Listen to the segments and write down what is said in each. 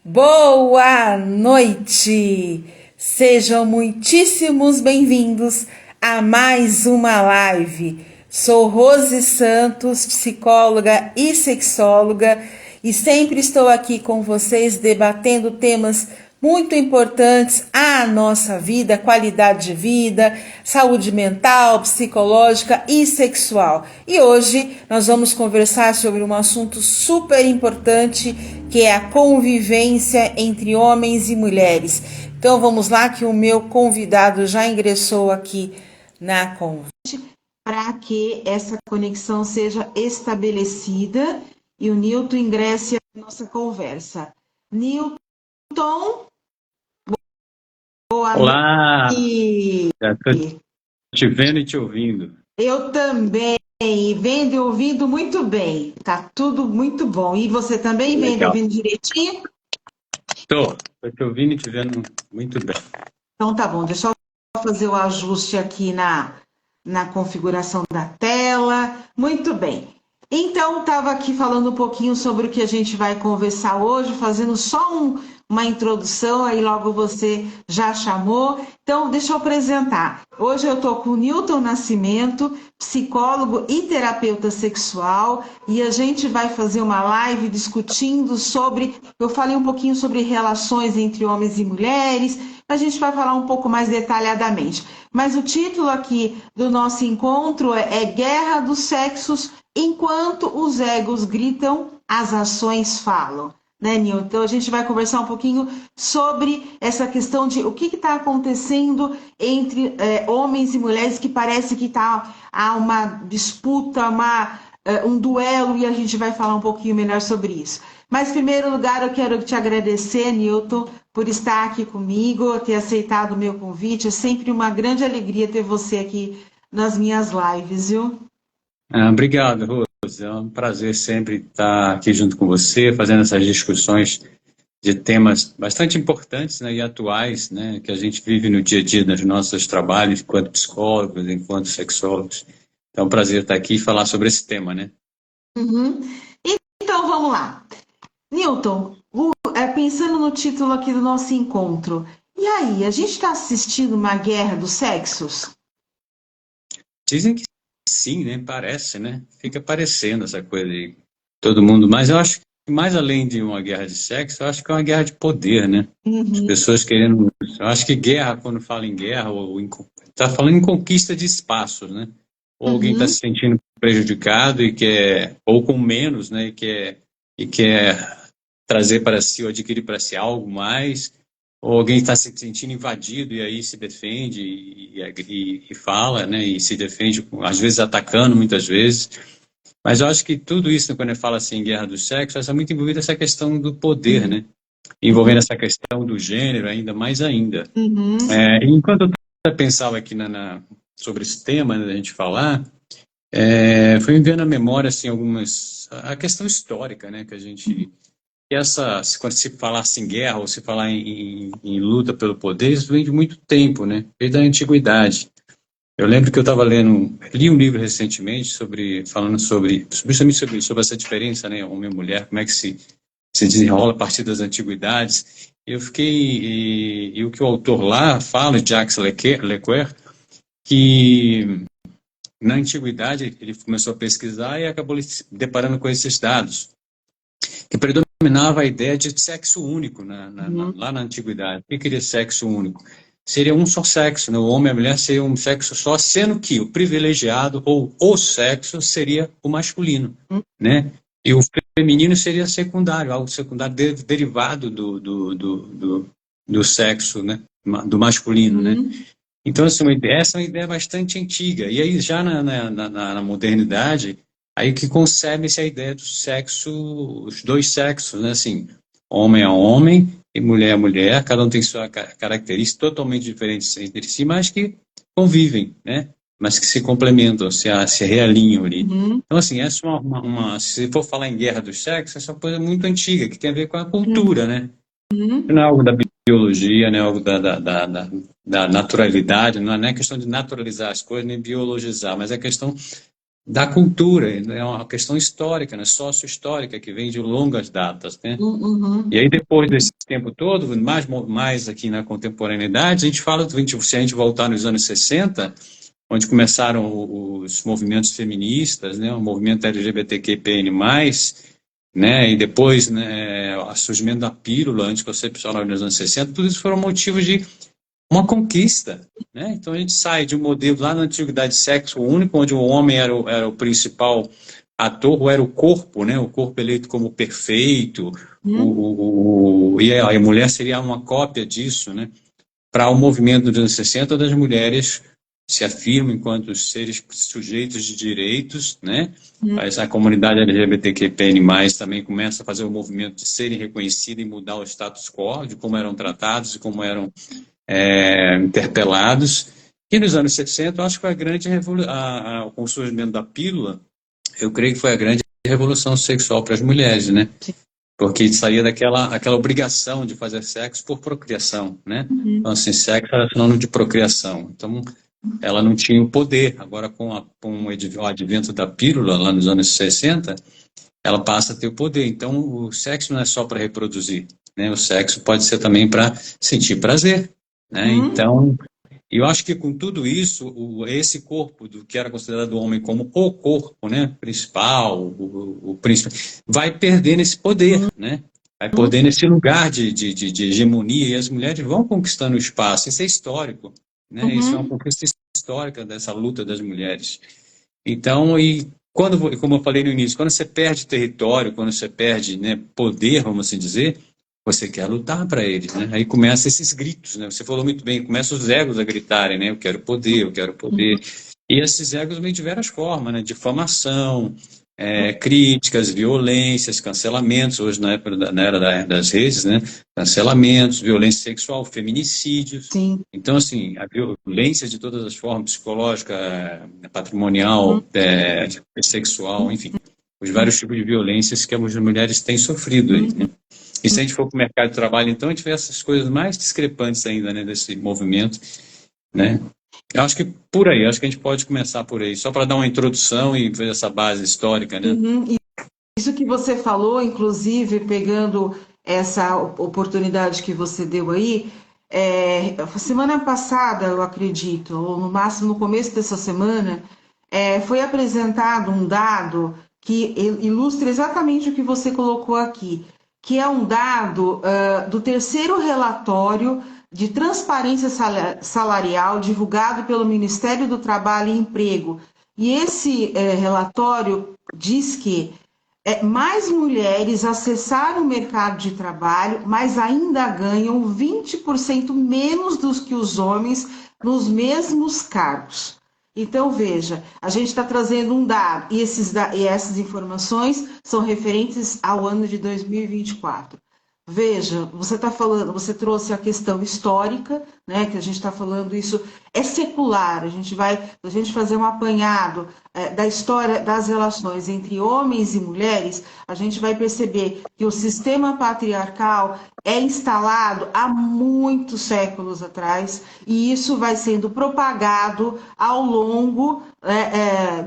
Boa noite! Sejam muitíssimos bem-vindos a mais uma live. Sou Rose Santos, psicóloga e sexóloga, e sempre estou aqui com vocês debatendo temas muito importantes à nossa vida, qualidade de vida, saúde mental, psicológica e sexual. E hoje nós vamos conversar sobre um assunto super importante, que é a convivência entre homens e mulheres. Então vamos lá, que o meu convidado já ingressou aqui na conversa para que essa conexão seja estabelecida e o Newton ingresse na nossa conversa. Newton, boa Olá, noite. estou te vendo e te ouvindo. Eu também, vendo e ouvindo muito bem. Tá tudo muito bom. E você também vendo e Legal. ouvindo direitinho? Estou te ouvindo e te vendo muito bem. Então tá bom, deixa eu fazer o ajuste aqui na configuração da tela. Muito bem. Então, estava aqui falando um pouquinho sobre o que a gente vai conversar hoje, fazendo só uma introdução, aí logo você já chamou. Então, deixa eu apresentar. Hoje eu estou com o Newton Nascimento, psicólogo e terapeuta sexual, e a gente vai fazer uma live discutindo sobre, eu falei um pouquinho sobre relações entre homens e mulheres, a gente vai falar um pouco mais detalhadamente. Mas o título aqui do nosso encontro é Guerra dos Sexos, enquanto os egos gritam, as ações falam. Né, Nil? Então a gente vai conversar um pouquinho sobre essa questão de o que está acontecendo entre homens e mulheres, que parece que há uma disputa, um duelo, e a gente vai falar um pouquinho melhor sobre isso. Mas, em primeiro lugar, eu quero te agradecer, Newton, por estar aqui comigo, ter aceitado o meu convite. É sempre uma grande alegria ter você aqui nas minhas lives, viu? Obrigado, Rose. É um prazer sempre estar aqui junto com você, fazendo essas discussões de temas bastante importantes, né, e atuais, né, que a gente vive no dia a dia nos nossos trabalhos, enquanto psicólogos, enquanto sexólogos. Então, é um prazer estar aqui e falar sobre esse tema, né? Uhum. Então, vamos lá. Newton, pensando no título aqui do nosso encontro, e aí, a gente está assistindo uma guerra dos sexos? Dizem que sim, né? Parece, né? Fica parecendo essa coisa de todo mundo. Mas eu acho que mais além de uma guerra de sexo, eu acho que é uma guerra de poder, né? As Uhum, pessoas querendo. Eu acho que guerra, quando fala em guerra, está falando em conquista de espaços, né? Ou alguém está uhum, se sentindo prejudicado e quer, ou com menos, né? E quer trazer para si ou adquirir para si algo mais. Ou alguém está se sentindo invadido e aí se defende e fala, né? E se defende, às vezes atacando, muitas vezes. Mas eu acho que tudo isso, quando eu falo assim em guerra do sexo, está muito envolvida essa questão do poder, né? Envolvendo essa questão do gênero, ainda mais ainda. uhum, Enquanto eu pensava aqui sobre esse tema, né, da gente falar, foi me vendo à memória assim, a questão histórica, né? Que a gente. Quando se falasse em guerra ou se falar em luta pelo poder, isso vem de muito tempo, né? Desde a antiguidade. Eu lembro que eu estava li um livro recentemente falando justamente sobre essa diferença, né, homem e mulher, como é que se desenrola a partir das antiguidades. E o que o autor lá fala, Jacques Lecoeur, que na antiguidade ele começou a pesquisar e acabou se deparando com esses dados, que predominava a ideia de sexo único uhum. lá na antiguidade. O que queria sexo único? Seria um só sexo, né? O homem e a mulher seriam um sexo só, sendo que o privilegiado ou o sexo seria o masculino, né? E o feminino seria secundário, algo secundário derivado do sexo, né? Do masculino, né? Uhum. Então, assim, essa é uma ideia bastante antiga. E aí, já na modernidade, aí que concebe-se a ideia do sexo, os dois sexos, né? Assim, homem a homem e mulher a mulher, cada um tem sua característica totalmente diferentes entre si, mas que convivem, né? Mas que se complementam, se realinham ali. Uhum. Então, assim, essa é se for falar em guerra dos sexos, essa é uma coisa muito antiga, que tem a ver com a cultura, né? Uhum. Não é algo da biologia, né? Algo da naturalidade, não é questão de naturalizar as coisas, nem biologizar, mas é questão da cultura, é uma questão histórica, né, sócio-histórica, que vem de longas datas, né? Uhum. E aí, depois desse tempo todo, mais aqui na contemporaneidade, a gente fala, se a gente voltar nos anos 60, onde começaram os movimentos feministas, né, o movimento LGBTQIAPN+, né, e depois, né, o surgimento da pílula anticoncepcional nos anos 60, tudo isso foram motivos de uma conquista, né? Então a gente sai de um modelo lá na antiguidade sexo único, onde o homem era o principal ator, ou era o corpo, né? O corpo eleito como perfeito, Uhum. e a mulher seria uma cópia disso, né? Para o movimento dos anos 60, das mulheres se afirmam enquanto seres sujeitos de direitos, né? A comunidade LGBTQIA+, também começa a fazer o movimento de serem reconhecidas e mudar o status quo, de como eram tratados e como eram interpelados. E nos anos 60, eu acho que foi a grande revolução, com o surgimento da pílula, eu creio que foi a grande revolução sexual para as mulheres, né? Porque saía aquela obrigação de fazer sexo por procriação, né? Então, Uhum. assim, sexo era sinônimo de procriação. Então, ela não tinha o poder. Agora, com o advento da pílula, lá nos anos 60, ela passa a ter o poder. Então, o sexo não é só para reproduzir, né? O sexo pode ser também para sentir prazer, né? Uhum. Então, eu acho que com tudo isso, esse corpo do que era considerado o homem como o corpo, né, principal, o príncipe, vai perdendo esse poder, né? Vai perdendo esse lugar de hegemonia, e as mulheres vão conquistando o espaço. Isso é histórico, né? Isso é uma Uhum. conquista histórica dessa luta das mulheres. Então, e quando, como eu falei no início, quando você perde território, quando você perde, né, poder, vamos assim dizer, você quer lutar para eles, né? Aí começam esses gritos, né? Você falou muito bem, começam os egos a gritarem, né? Eu quero poder, eu quero poder. E esses egos vêm de várias formas, né? Difamação, críticas, violências, cancelamentos, hoje na era das redes, né? Cancelamentos, violência sexual, feminicídios. Sim. Então, assim, a violência de todas as formas, psicológica, Uhum. patrimonial, sexual, enfim, os vários tipos de violências que as mulheres têm sofrido aí, né? E se a gente for para o mercado de trabalho, então, a gente vê essas coisas mais discrepantes ainda, né, desse movimento, né? Eu acho que por aí, acho que a gente pode começar por aí, só para dar uma introdução e ver essa base histórica, né? Uhum. Isso que você falou, inclusive, pegando essa oportunidade que você deu aí, semana passada, eu acredito, ou no máximo no começo dessa semana, foi apresentado um dado que ilustra exatamente o que você colocou aqui, que é um dado do terceiro relatório de transparência salarial divulgado pelo Ministério do Trabalho e Emprego. E esse relatório diz que mais mulheres acessaram o mercado de trabalho, mas ainda ganham 20% menos do que os homens nos mesmos cargos. Então, veja, a gente está trazendo um dado, e essas informações são referentes ao ano de 2024. Veja, você está falando, você trouxe a questão histórica, né? Que a gente está falando isso é secular. A gente fazer um apanhado da história das relações entre homens e mulheres, a gente vai perceber que o sistema patriarcal é instalado há muitos séculos atrás e isso vai sendo propagado ao longo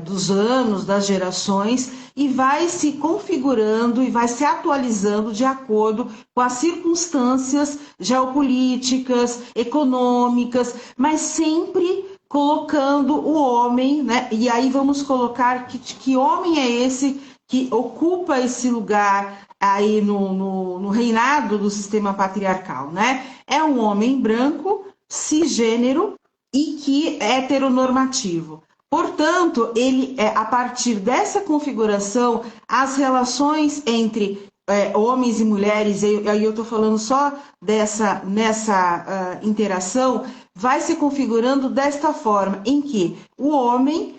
dos anos, das gerações e vai se configurando e vai se atualizando de acordo com as circunstâncias geopolíticas, econômicas, mas sempre colocando o homem, né? E aí vamos colocar que homem é esse que ocupa esse lugar aí no reinado do sistema patriarcal, né? É um homem branco, cisgênero e que é heteronormativo. Portanto, a partir dessa configuração, as relações entre homens e mulheres, aí eu estou falando só nessa interação, vai se configurando desta forma, em que o homem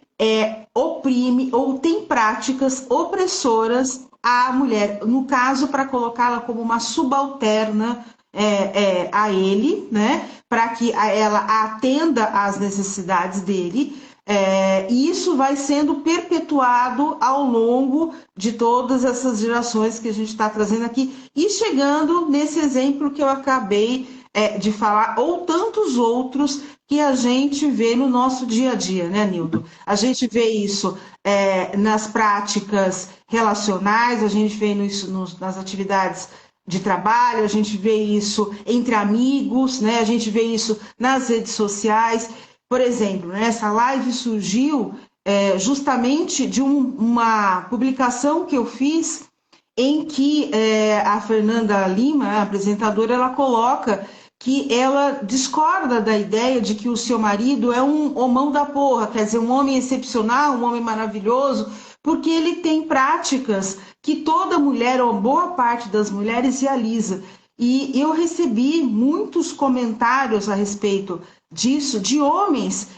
oprime ou tem práticas opressoras à mulher, no caso, para colocá-la como uma subalterna a ele, né, para que ela atenda às necessidades dele. E isso vai sendo perpetuado ao longo de todas essas gerações que a gente está trazendo aqui e chegando nesse exemplo que eu acabei de falar, ou tantos outros que a gente vê no nosso dia a dia, né, Nilton? A gente vê isso nas práticas relacionais, a gente vê isso nas atividades de trabalho, a gente vê isso entre amigos, né? A gente vê isso nas redes sociais. Por exemplo, né, essa live surgiu justamente de uma publicação que eu fiz em que a Fernanda Lima, a apresentadora, ela coloca que ela discorda da ideia de que o seu marido é um homão da porra, quer dizer, um homem excepcional, um homem maravilhoso, porque ele tem práticas que toda mulher, ou boa parte das mulheres, realiza. E eu recebi muitos comentários a respeito disso, de homens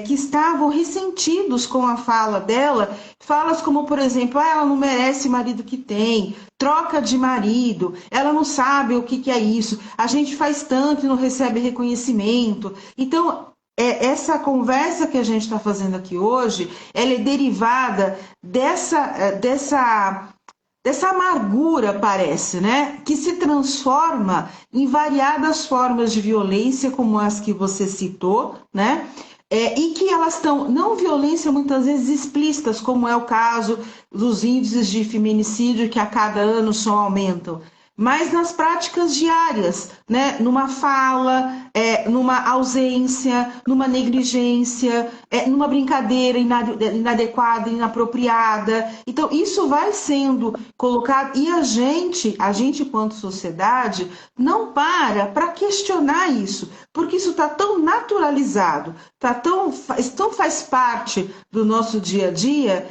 que estavam ressentidos com a fala dela, falas como, por exemplo, ela não merece o marido que tem, troca de marido, ela não sabe o que é isso, a gente faz tanto e não recebe reconhecimento. Então, essa conversa que a gente está fazendo aqui hoje, ela é derivada dessa amargura, parece, né? Que se transforma em variadas formas de violência, como as que você citou, né? E que elas estão, não violência muitas vezes explícitas, como é o caso dos índices de feminicídio que a cada ano só aumentam, mas nas práticas diárias, né? Numa fala, numa ausência, numa negligência, numa brincadeira inadequada, inapropriada. Então, isso vai sendo colocado e a gente enquanto sociedade, não para questionar isso, porque isso está tão naturalizado, tão faz parte do nosso dia a dia,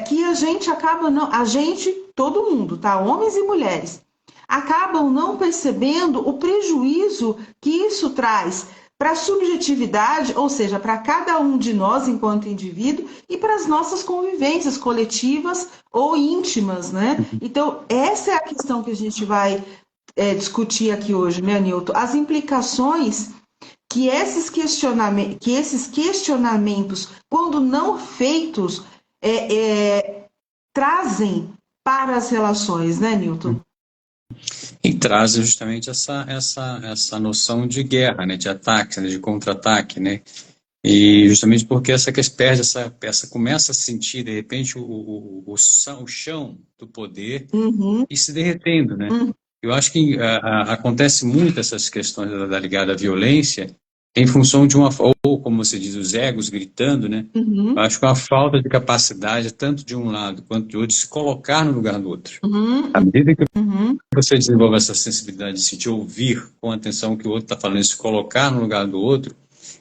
que a gente acaba não, a gente, todo mundo, tá? Homens e mulheres, acabam não percebendo o prejuízo que isso traz para a subjetividade, ou seja, para cada um de nós enquanto indivíduo e para as nossas convivências coletivas ou íntimas, né? Então, essa é a questão que a gente vai discutir aqui hoje, né, Nilton? As implicações que esses questionamentos, quando não feitos, trazem para as relações, né, Nilton? E traz justamente essa noção de guerra, né, de ataque, né, de contra-ataque, né? E justamente porque perde começa a sentir, de repente, o chão do poder e se derretendo, né? Eu acho que acontece muito essas questões ligada à violência em função de ou como você diz, os egos gritando, né? Eu acho que uma falta de capacidade, tanto de um lado quanto de outro, de se colocar no lugar do outro. À medida que você desenvolve essa sensibilidade de se ouvir com atenção o que o outro está falando, e se colocar no lugar do outro,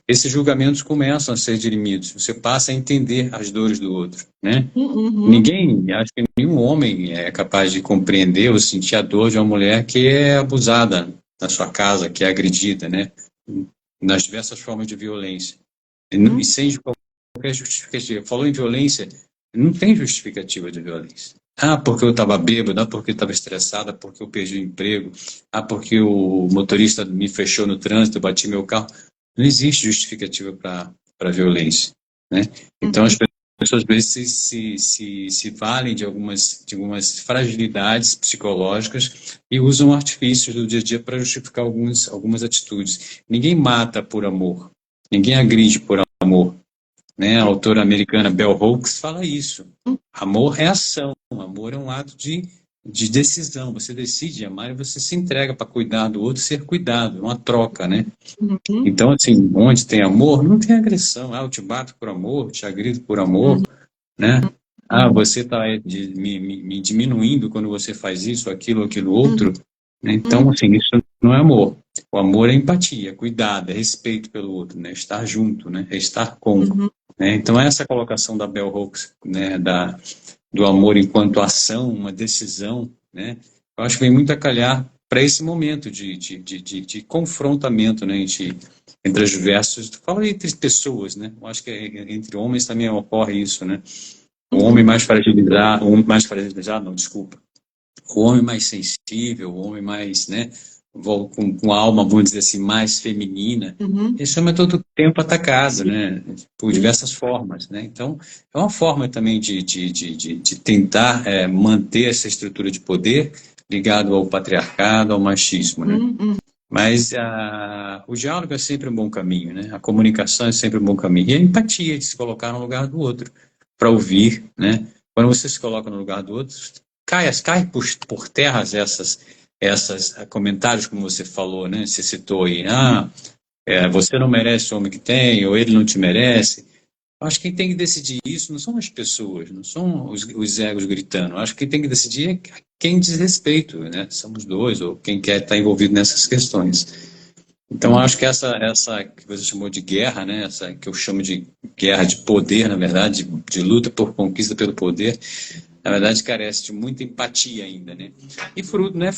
esses julgamentos começam a ser dirimidos. Você passa a entender as dores do outro, né? Acho que nenhum homem é capaz de compreender ou sentir a dor de uma mulher que é abusada na sua casa, que é agredida, né? Nas diversas formas de violência. E sem qualquer justificativa. Falou em violência, não tem justificativa de violência. Porque eu estava bêbado, porque eu estava estressada, porque eu perdi o emprego, porque o motorista me fechou no trânsito, eu bati meu carro. Não existe justificativa para violência, né? Então as pessoas às vezes se valem de algumas fragilidades psicológicas e usam artifícios do dia a dia para justificar algumas atitudes. Ninguém mata por amor, ninguém agride por amor, né? A autora americana Bell Hooks fala isso. Amor é ação, amor é um ato de decisão. Você decide amar e você se entrega para cuidar do outro, ser cuidado, é uma troca, né? Então, assim, onde tem amor, não tem agressão. Eu te bato por amor, te agrido por amor, né? Você está me diminuindo quando você faz isso, aquilo outro. Né? Então, assim, isso não é amor. O amor é empatia, cuidado, é respeito pelo outro, né? Estar junto, né? É estar com. Né? Então, essa colocação da Bell Hooks, né? Do amor enquanto ação, uma decisão, né? Eu acho que vem muito a calhar para esse momento de confrontamento, né? Entre as diversas, fala entre pessoas, né? Eu acho que entre homens também ocorre isso, né? O homem mais fragilizado, não, desculpa. O homem mais sensível, o homem mais, né? Com a alma, vamos dizer assim, mais feminina, esse homem é todo tempo atacado, né? Por diversas formas, né? Então, é uma forma também de tentar manter essa estrutura de poder ligado ao patriarcado, ao machismo, né? Mas o diálogo é sempre um bom caminho, né? A comunicação é sempre um bom caminho. E a empatia de se colocar no lugar do outro, para ouvir, né? Quando você se coloca no lugar do outro, cai por terra essas comentários, como você falou, né? Você citou aí, você não merece o homem que tem, ou ele não te merece. Acho que quem tem que decidir isso não são as pessoas, não são os egos gritando. Acho que quem tem que decidir é quem diz respeito, né? Somos dois, ou quem quer estar envolvido nessas questões. Então, acho que essa que você chamou de guerra, né? Essa que eu chamo de guerra de poder, na verdade, de luta por conquista pelo poder, na verdade, carece de muita empatia ainda, né? E fruto, não é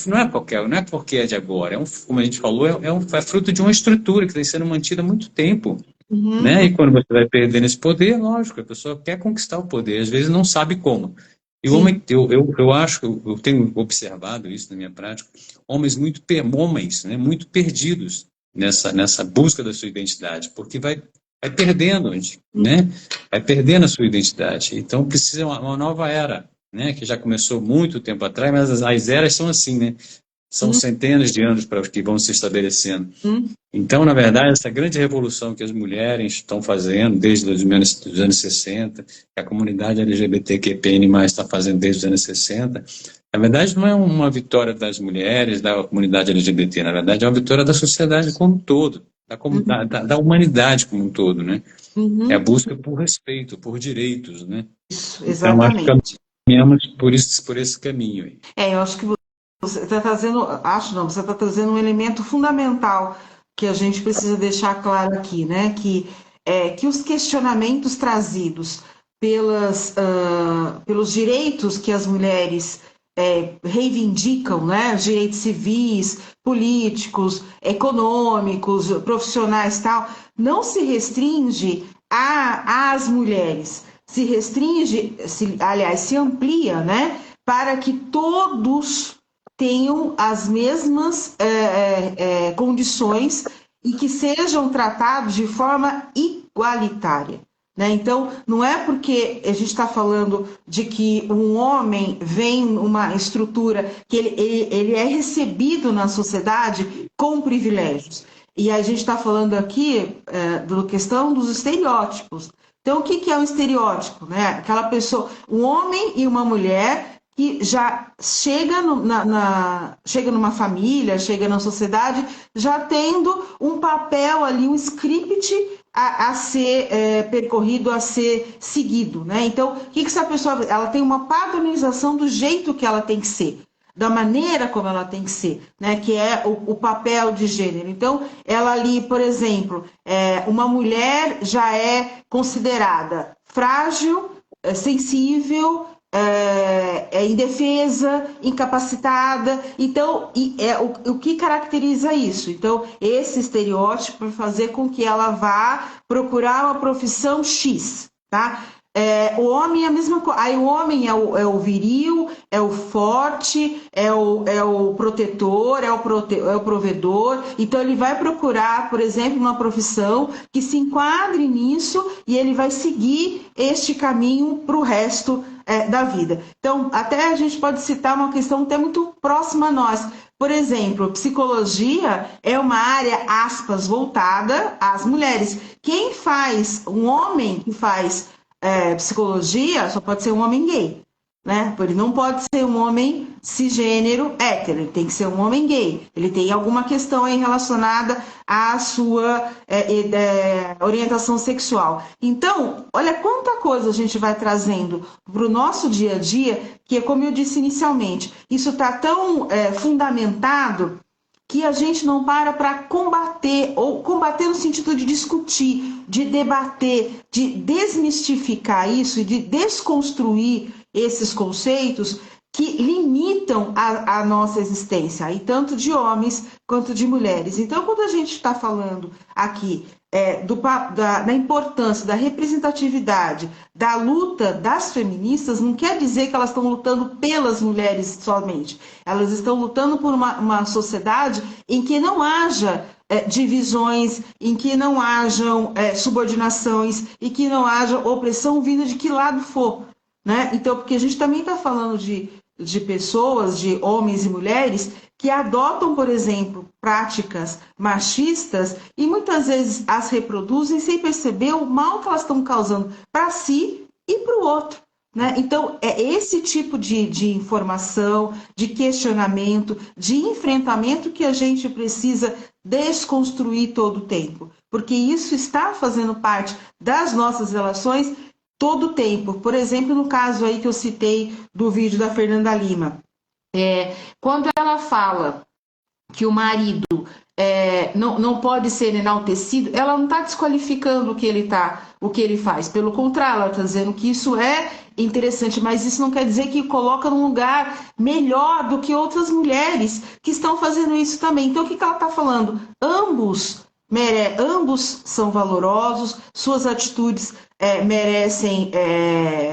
porque é de agora, como a gente falou, é fruto de uma estrutura que vem sendo mantida há muito tempo. Né? E quando você vai perdendo esse poder, lógico, a pessoa quer conquistar o poder, às vezes não sabe como. E o homem, eu acho, eu tenho observado isso na minha prática, homens, né, muito perdidos nessa busca da sua identidade, porque vai perdendo, né? Vai perdendo a sua identidade. Então precisa uma nova era, né? Que já começou muito tempo atrás, mas as eras são assim, né? São centenas de anos para que vão se estabelecendo. Então, na verdade, essa grande revolução que as mulheres estão fazendo desde os anos 60, que a comunidade LGBTQPN+, está fazendo desde os anos 60, na verdade não é uma vitória das mulheres, da comunidade LGBT, na verdade é uma vitória da sociedade como um todo, da humanidade como um todo, né? É a busca por respeito, por direitos, né? Isso, Então, acho que exatamente. caminhamos por esse caminho aí. Eu acho que você está você está trazendo um elemento fundamental que a gente precisa deixar claro aqui, né? Que os questionamentos trazidos pelos direitos que as mulheres reivindicam, né? Os direitos civis, políticos, econômicos, profissionais e tal, não se restringe às mulheres, aliás, se amplia, né? Para que todos tenham as mesmas condições e que sejam tratados de forma igualitária. Né? Então, não é porque a gente está falando de que um homem vem numa estrutura que ele é recebido na sociedade com privilégios. E a gente está falando aqui da questão dos estereótipos. Então, o que é um estereótipo? Né? Aquela pessoa, um homem e uma mulher que já chega numa família, chega na sociedade, já tendo um papel ali, um script a ser percorrido, a ser seguido, né? Então, o que essa pessoa... Ela tem uma padronização do jeito que ela tem que ser, da maneira como ela tem que ser, né? Que é o papel de gênero. Então, ela ali, por exemplo, uma mulher já é considerada frágil, sensível, indefesa, incapacitada. Então, o que caracteriza isso? Então, esse estereótipo vai fazer com que ela vá procurar uma profissão X, tá? O homem é a mesma coisa. Aí o homem é o viril, é o forte, é o protetor, é o provedor. Então ele vai procurar, por exemplo, uma profissão que se enquadre nisso e ele vai seguir este caminho para o resto da vida. Então, até a gente pode citar uma questão até muito próxima a nós. Por exemplo, psicologia é uma área, aspas, voltada às mulheres. Quem faz, um homem que faz psicologia só pode ser um homem gay, né? Ele não pode ser um homem cisgênero hétero, ele tem que ser um homem gay. Ele tem alguma questão aí relacionada à sua orientação sexual. Então, olha quanta coisa a gente vai trazendo para o nosso dia a dia, que é como eu disse inicialmente, isso está tão fundamentado que a gente não para combater, ou combater no sentido de discutir, de debater, de desmistificar isso e de desconstruir esses conceitos que limitam a nossa existência, e tanto de homens quanto de mulheres. Então, quando a gente está falando aqui da importância da representatividade, da luta das feministas, não quer dizer que elas estão lutando pelas mulheres somente. Elas estão lutando por uma sociedade em que não haja divisões, em que não hajam subordinações e que não haja opressão vinda de que lado for. Né? Então, porque a gente também está falando de de pessoas, de homens e mulheres, que adotam, por exemplo, práticas machistas e muitas vezes as reproduzem sem perceber o mal que elas estão causando para si e para o outro. Né? Então, é esse tipo de informação, de questionamento, de enfrentamento que a gente precisa desconstruir todo o tempo, porque isso está fazendo parte das nossas relações todo o tempo. Por exemplo, no caso aí que eu citei do vídeo da Fernanda Lima, quando ela fala que o marido não pode ser enaltecido, ela não está desqualificando o que ele faz. Pelo contrário, ela está dizendo que isso é interessante, mas isso não quer dizer que coloca num lugar melhor do que outras mulheres que estão fazendo isso também. Então, o que ela está falando? Ambos são valorosos, suas atitudes merecem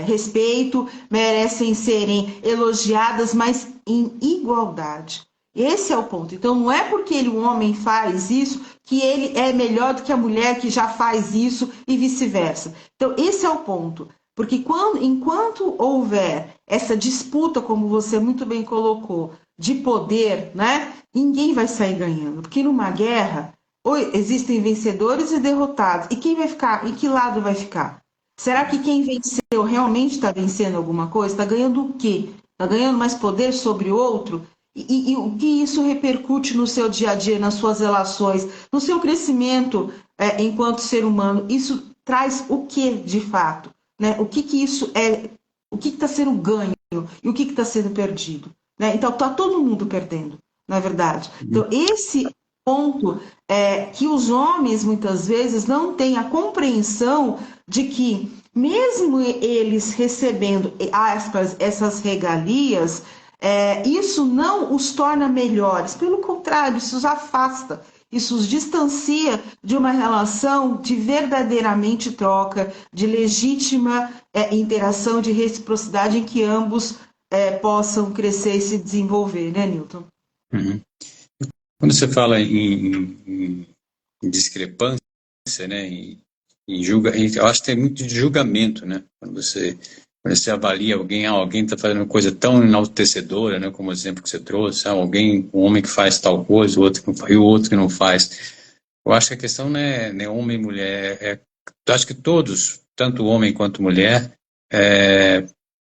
respeito, merecem serem elogiadas, mas em igualdade. Esse é o ponto. Então, não é porque o homem faz isso que ele é melhor do que a mulher que já faz isso e vice-versa. Então, esse é o ponto. Porque enquanto houver essa disputa, como você muito bem colocou, de poder, né, ninguém vai sair ganhando. Porque numa guerra, existem vencedores e derrotados. E quem vai ficar? Em que lado vai ficar? Será que quem venceu realmente está vencendo alguma coisa? Está ganhando o quê? Está ganhando mais poder sobre o outro? E o que isso repercute no seu dia a dia, nas suas relações, no seu crescimento enquanto ser humano? Isso traz o que de fato? Né? O que isso é? O que está sendo ganho e o que está sendo perdido? Né? Então, está todo mundo perdendo, não é verdade? Então, esse ponto é que os homens, muitas vezes, não têm a compreensão de que, mesmo eles recebendo, aspas, essas regalias, isso não os torna melhores, pelo contrário, isso os afasta, isso os distancia de uma relação de verdadeiramente troca, de legítima interação, de reciprocidade em que ambos possam crescer e se desenvolver, né, Newton? Uhum. Quando você fala em discrepância, né, eu acho que tem muito de julgamento, né, quando você avalia alguém está fazendo uma coisa tão enaltecedora, né, como o exemplo que você trouxe, um homem que faz tal coisa, o outro que não faz. Eu acho que a questão não é homem e mulher, eu acho que todos, tanto homem quanto mulher,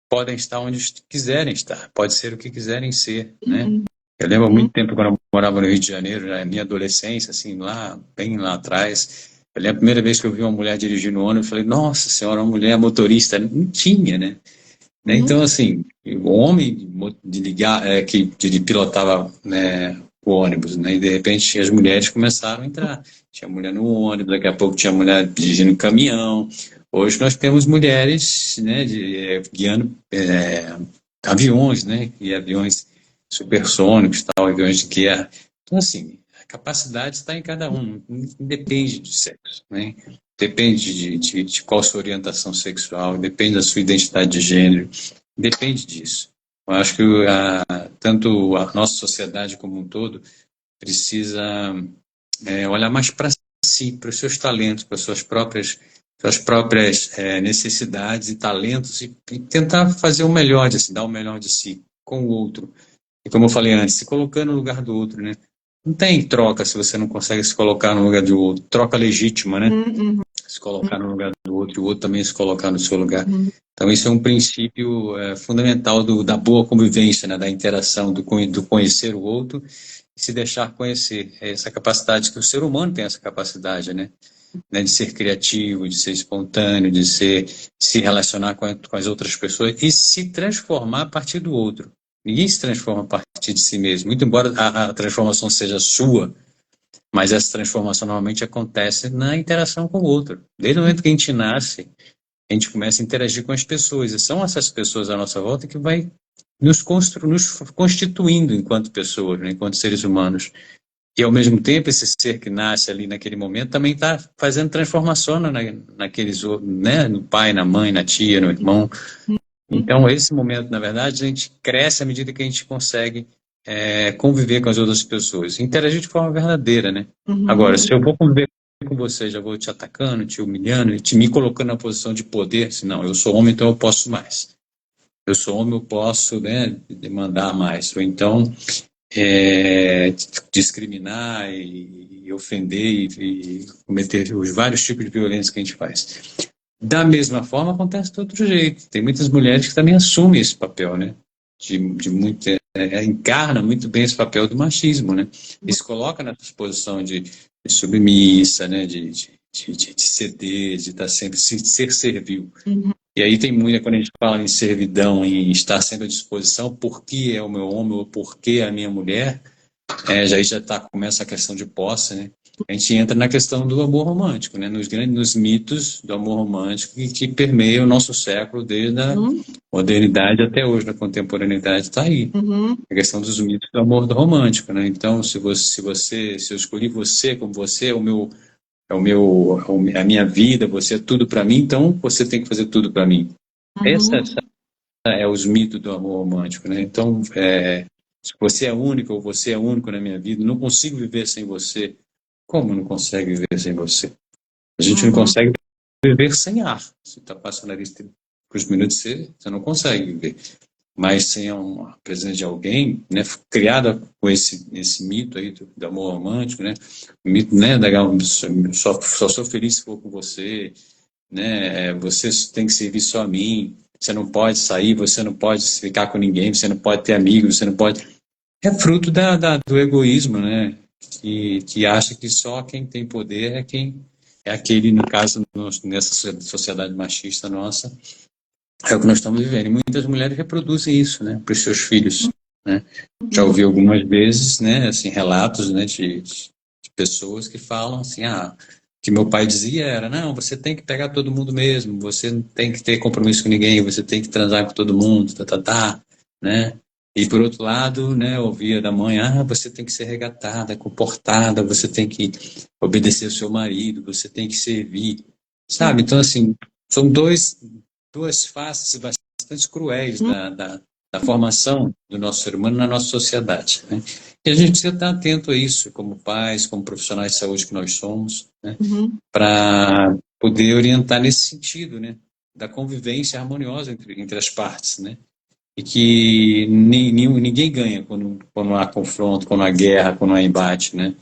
podem estar onde quiserem estar, pode ser o que quiserem ser, né? Eu lembro há muito tempo, quando eu morava no Rio de Janeiro, na minha adolescência, assim, bem lá atrás, eu lembro a primeira vez que eu vi uma mulher dirigindo ônibus, eu falei, nossa senhora, uma mulher motorista, não tinha, né? Então, assim, o homem que pilotava, né, o ônibus, né, e de repente as mulheres começaram a entrar. Tinha mulher no ônibus, daqui a pouco tinha mulher dirigindo caminhão. Hoje nós temos mulheres, né, guiando aviões, né, e aviões supersônicos, aviões de guerra. Então, assim, a capacidade está em cada um, não depende do sexo, né? Depende de qual sua orientação sexual, depende da sua identidade de gênero, depende disso. Eu acho que tanto a nossa sociedade como um todo precisa olhar mais para si, para os seus talentos, para as suas próprias necessidades e talentos e tentar fazer o melhor de si, dar o melhor de si com o outro. E como eu falei antes, se colocando no lugar do outro, né? Não tem troca se você não consegue se colocar no lugar do outro. Troca legítima, né? Se colocar no lugar do outro e o outro também se colocar no seu lugar. Então, isso é um princípio fundamental da boa convivência, né? Da interação, do conhecer o outro e se deixar conhecer. É essa capacidade que o ser humano tem, essa capacidade, né? De ser criativo, de ser espontâneo, de se relacionar com as outras pessoas e se transformar a partir do outro. Ninguém se transforma a partir de si mesmo, muito embora a transformação seja sua, mas essa transformação normalmente acontece na interação com o outro. Desde o momento que a gente nasce, a gente começa a interagir com as pessoas, e são essas pessoas à nossa volta que vai nos constituindo enquanto pessoas, né, enquanto seres humanos. E, ao mesmo tempo, esse ser que nasce ali naquele momento também está fazendo transformação naqueles, né, no pai, na mãe, na tia, no irmão. Então, esse momento, na verdade, a gente cresce à medida que a gente consegue conviver com as outras pessoas, interagir de forma verdadeira, né? Agora, se eu vou conviver com você, já vou te atacando, te humilhando, me colocando na posição de poder, se não, eu sou homem, então eu posso mais. eu sou homem, eu posso, né, demandar mais. Ou então, discriminar e ofender e cometer os vários tipos de violência que a gente faz. Da mesma forma, acontece de outro jeito. Tem muitas mulheres que também assumem esse papel, né? De muito, encarna muito bem esse papel do machismo, né? E se coloca nessa posição de submissa, né? De ceder, de estar sempre, ser servil. Uhum. E aí tem muito, quando a gente fala em servidão, em estar sempre à disposição, por que é o meu homem ou por que é a minha mulher, começa a questão de posse, né? A gente entra na questão do amor romântico, né? Nos mitos do amor romântico que permeiam o nosso século, desde a Uhum. modernidade até hoje, na contemporaneidade, está aí. Uhum. A questão dos mitos do amor romântico, né? Então, se eu escolhi você como você a minha vida, você é tudo para mim, então você tem que fazer tudo para mim. Uhum. Essa é os mitos do amor romântico, né? Então, se você é único ou você é único na minha vida, não consigo viver sem você. Como não consegue viver sem você? A gente não Uhum. consegue viver sem ar. Se está passando ali por uns minutos, você não consegue viver. Mas sem a presença de alguém, né, criada com esse mito aí do amor romântico, né, o mito, né, só sou feliz se for com você, né, você tem que servir só a mim, você não pode sair, você não pode ficar com ninguém, você não pode ter amigos, você não pode... É fruto do egoísmo, né, que acha que só quem tem poder é aquele, no caso, nessa sociedade machista nossa, é o que nós estamos vivendo. E muitas mulheres reproduzem isso, né, para os seus filhos, né. Já ouvi algumas vezes, né, assim, relatos, né, de pessoas que falam assim, que meu pai dizia era, não, você tem que pegar todo mundo mesmo, você não tem que ter compromisso com ninguém, você tem que transar com todo mundo, né. E por outro lado, né, eu ouvia da mãe, você tem que ser regatada, comportada, você tem que obedecer ao seu marido, você tem que servir, sabe? Então, assim, são duas faces bastante cruéis da formação do nosso ser humano na nossa sociedade, né? E a gente precisa estar atento a isso, como pais, como profissionais de saúde que nós somos, né? Uhum. Para poder orientar nesse sentido, né? Da convivência harmoniosa entre as partes, né? E que ninguém ganha quando há confronto, quando há guerra, quando há embate, né?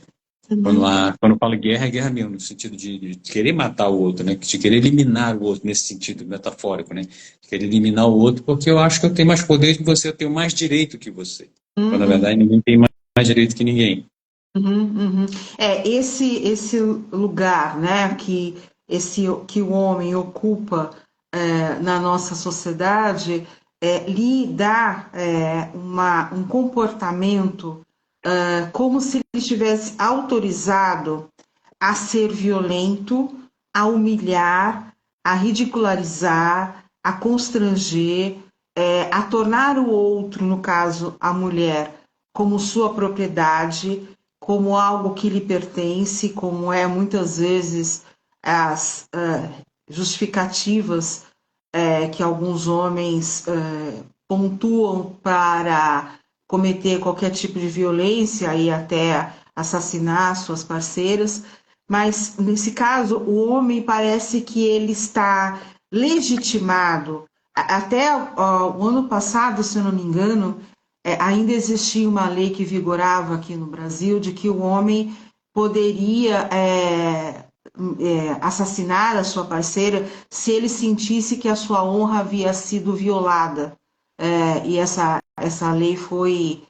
Uhum. Quando eu falo guerra, é guerra mesmo, no sentido de querer matar o outro, né? De querer eliminar o outro, nesse sentido metafórico, né? De querer eliminar o outro, porque eu acho que eu tenho mais poder que você, eu tenho mais direito que você. Quando, na Uhum. verdade, ninguém tem mais direito que ninguém. Uhum. Uhum. Esse lugar, né, que o homem ocupa na nossa sociedade lhe dá um comportamento como se ele estivesse autorizado a ser violento, a humilhar, a ridicularizar, a constranger, a tornar o outro, no caso a mulher, como sua propriedade, como algo que lhe pertence, como é muitas vezes as justificativas que alguns homens pontuam para cometer qualquer tipo de violência e até assassinar suas parceiras, mas nesse caso o homem parece que ele está legitimado. Até o ano passado, se eu não me engano, ainda existia uma lei que vigorava aqui no Brasil de que o homem poderia assassinar a sua parceira se ele sentisse que a sua honra havia sido violada. E essa lei foi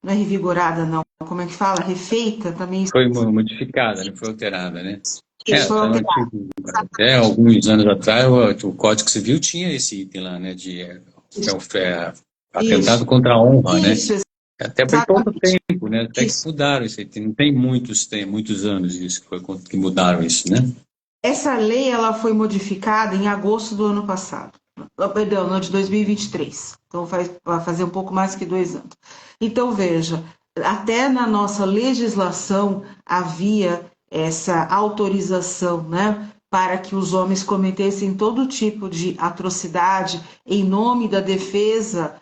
não é revigorada, não. Como é que fala? Refeita também. Foi modificada, não foi alterada, né? Isso foi alterado. Até alguns anos atrás, o Código Civil tinha esse item lá, né? Isso, Atentado contra a honra, né? isso, Até por pouco exatamente. tempo, né? Até que Isso. mudaram isso aí. Não tem muitos anos isso que mudaram isso, né? Essa lei ela foi modificada em agosto do ano passado. Perdão, no de 2023. Então vai fazer um pouco mais que 2 anos. Então veja, até na nossa legislação havia essa autorização, né, para que os homens cometessem todo tipo de atrocidade em nome da defesa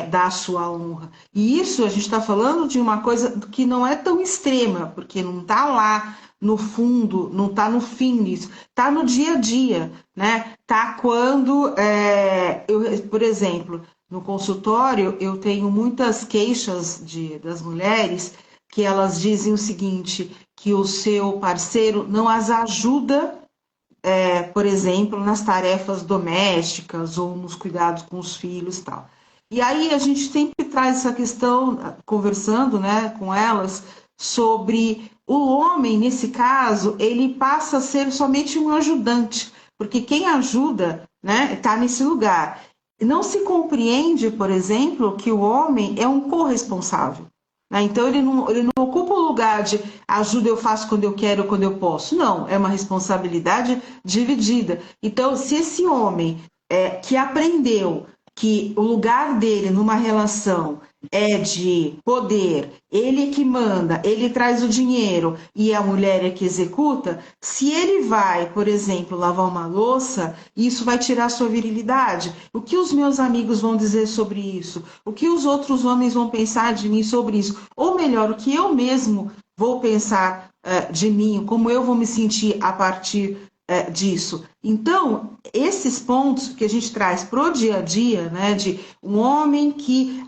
da sua honra. E isso a gente está falando de uma coisa que não é tão extrema, porque não está lá no fundo, não está no fim disso, está no dia a dia, né? tá quando, por exemplo, no consultório, eu tenho muitas queixas das mulheres que elas dizem o seguinte, que o seu parceiro não as ajuda, por exemplo, nas tarefas domésticas ou nos cuidados com os filhos e tal. E aí a gente sempre traz essa questão, conversando, né, com elas, sobre o homem, nesse caso, ele passa a ser somente um ajudante, porque quem ajuda, né, está nesse lugar. Não se compreende, por exemplo, que o homem é um corresponsável. Né? Então, ele não ocupa o lugar de ajuda eu faço quando eu quero, quando eu posso. Não, é uma responsabilidade dividida. Então, se esse homem que aprendeu que o lugar dele numa relação é de poder, ele é que manda, ele traz o dinheiro e a mulher é que executa, se ele vai, por exemplo, lavar uma louça, isso vai tirar sua virilidade. O que os meus amigos vão dizer sobre isso? O que os outros homens vão pensar de mim sobre isso? Ou melhor, o que eu mesmo vou pensar de mim, como eu vou me sentir a partir disso. Então, esses pontos que a gente traz para o dia a dia, né, de um homem que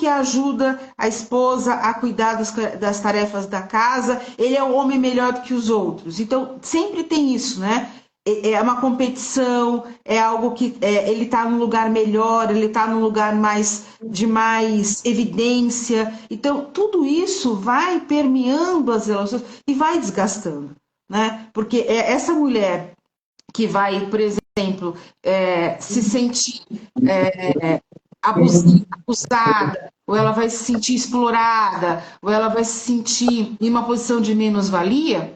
ajuda a esposa a cuidar das tarefas da casa, ele é o homem melhor do que os outros. Então, sempre tem isso, né? É uma competição, é algo que ele está num lugar melhor, ele está num lugar de mais evidência. Então, tudo isso vai permeando as relações e vai desgastando. Né? Porque essa mulher que vai, por exemplo, se sentir abusada, ou ela vai se sentir explorada, ou ela vai se sentir em uma posição de menos-valia,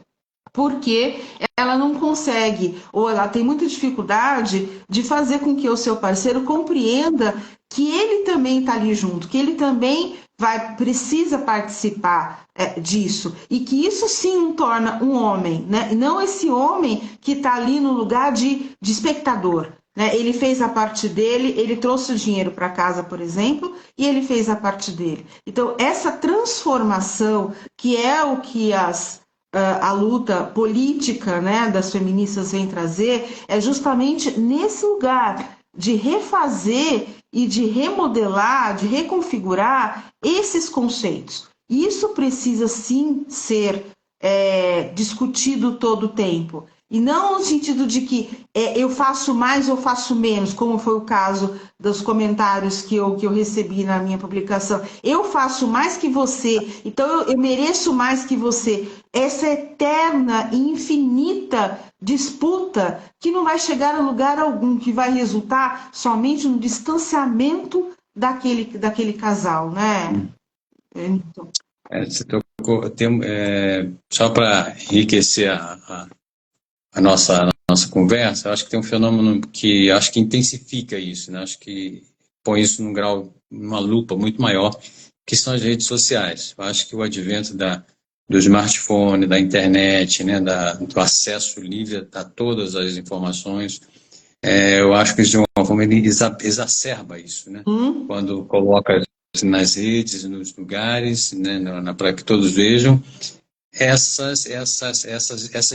porque ela não consegue, ou ela tem muita dificuldade de fazer com que o seu parceiro compreenda que ele também está ali junto, que ele também precisa participar disso, e que isso sim o torna um homem, né? E não esse homem que está ali no lugar de espectador. Né? Ele fez a parte dele, ele trouxe o dinheiro para casa, por exemplo, e ele fez a parte dele. Então, essa transformação, que é o que a luta política, né, das feministas vem trazer, é justamente nesse lugar de refazer e de remodelar, de reconfigurar esses conceitos. Isso precisa sim ser discutido todo o tempo. E não no sentido de que eu faço mais ou faço menos, como foi o caso dos comentários que eu recebi na minha publicação. Eu faço mais que você, então eu mereço mais que você. Essa eterna e infinita disputa que não vai chegar a lugar algum, que vai resultar somente no distanciamento daquele casal, né? Então... Você tocou, só para enriquecer a nossa conversa, eu acho que tem um fenômeno que acho que intensifica isso, né? Acho que põe isso num grau, numa lupa muito maior, que são as redes sociais. Eu acho que o advento do smartphone, da internet, né, do acesso livre a todas as informações, eu acho que de uma forma ele exacerba isso, né? Quando coloca nas redes, nos lugares, né, para que todos vejam essas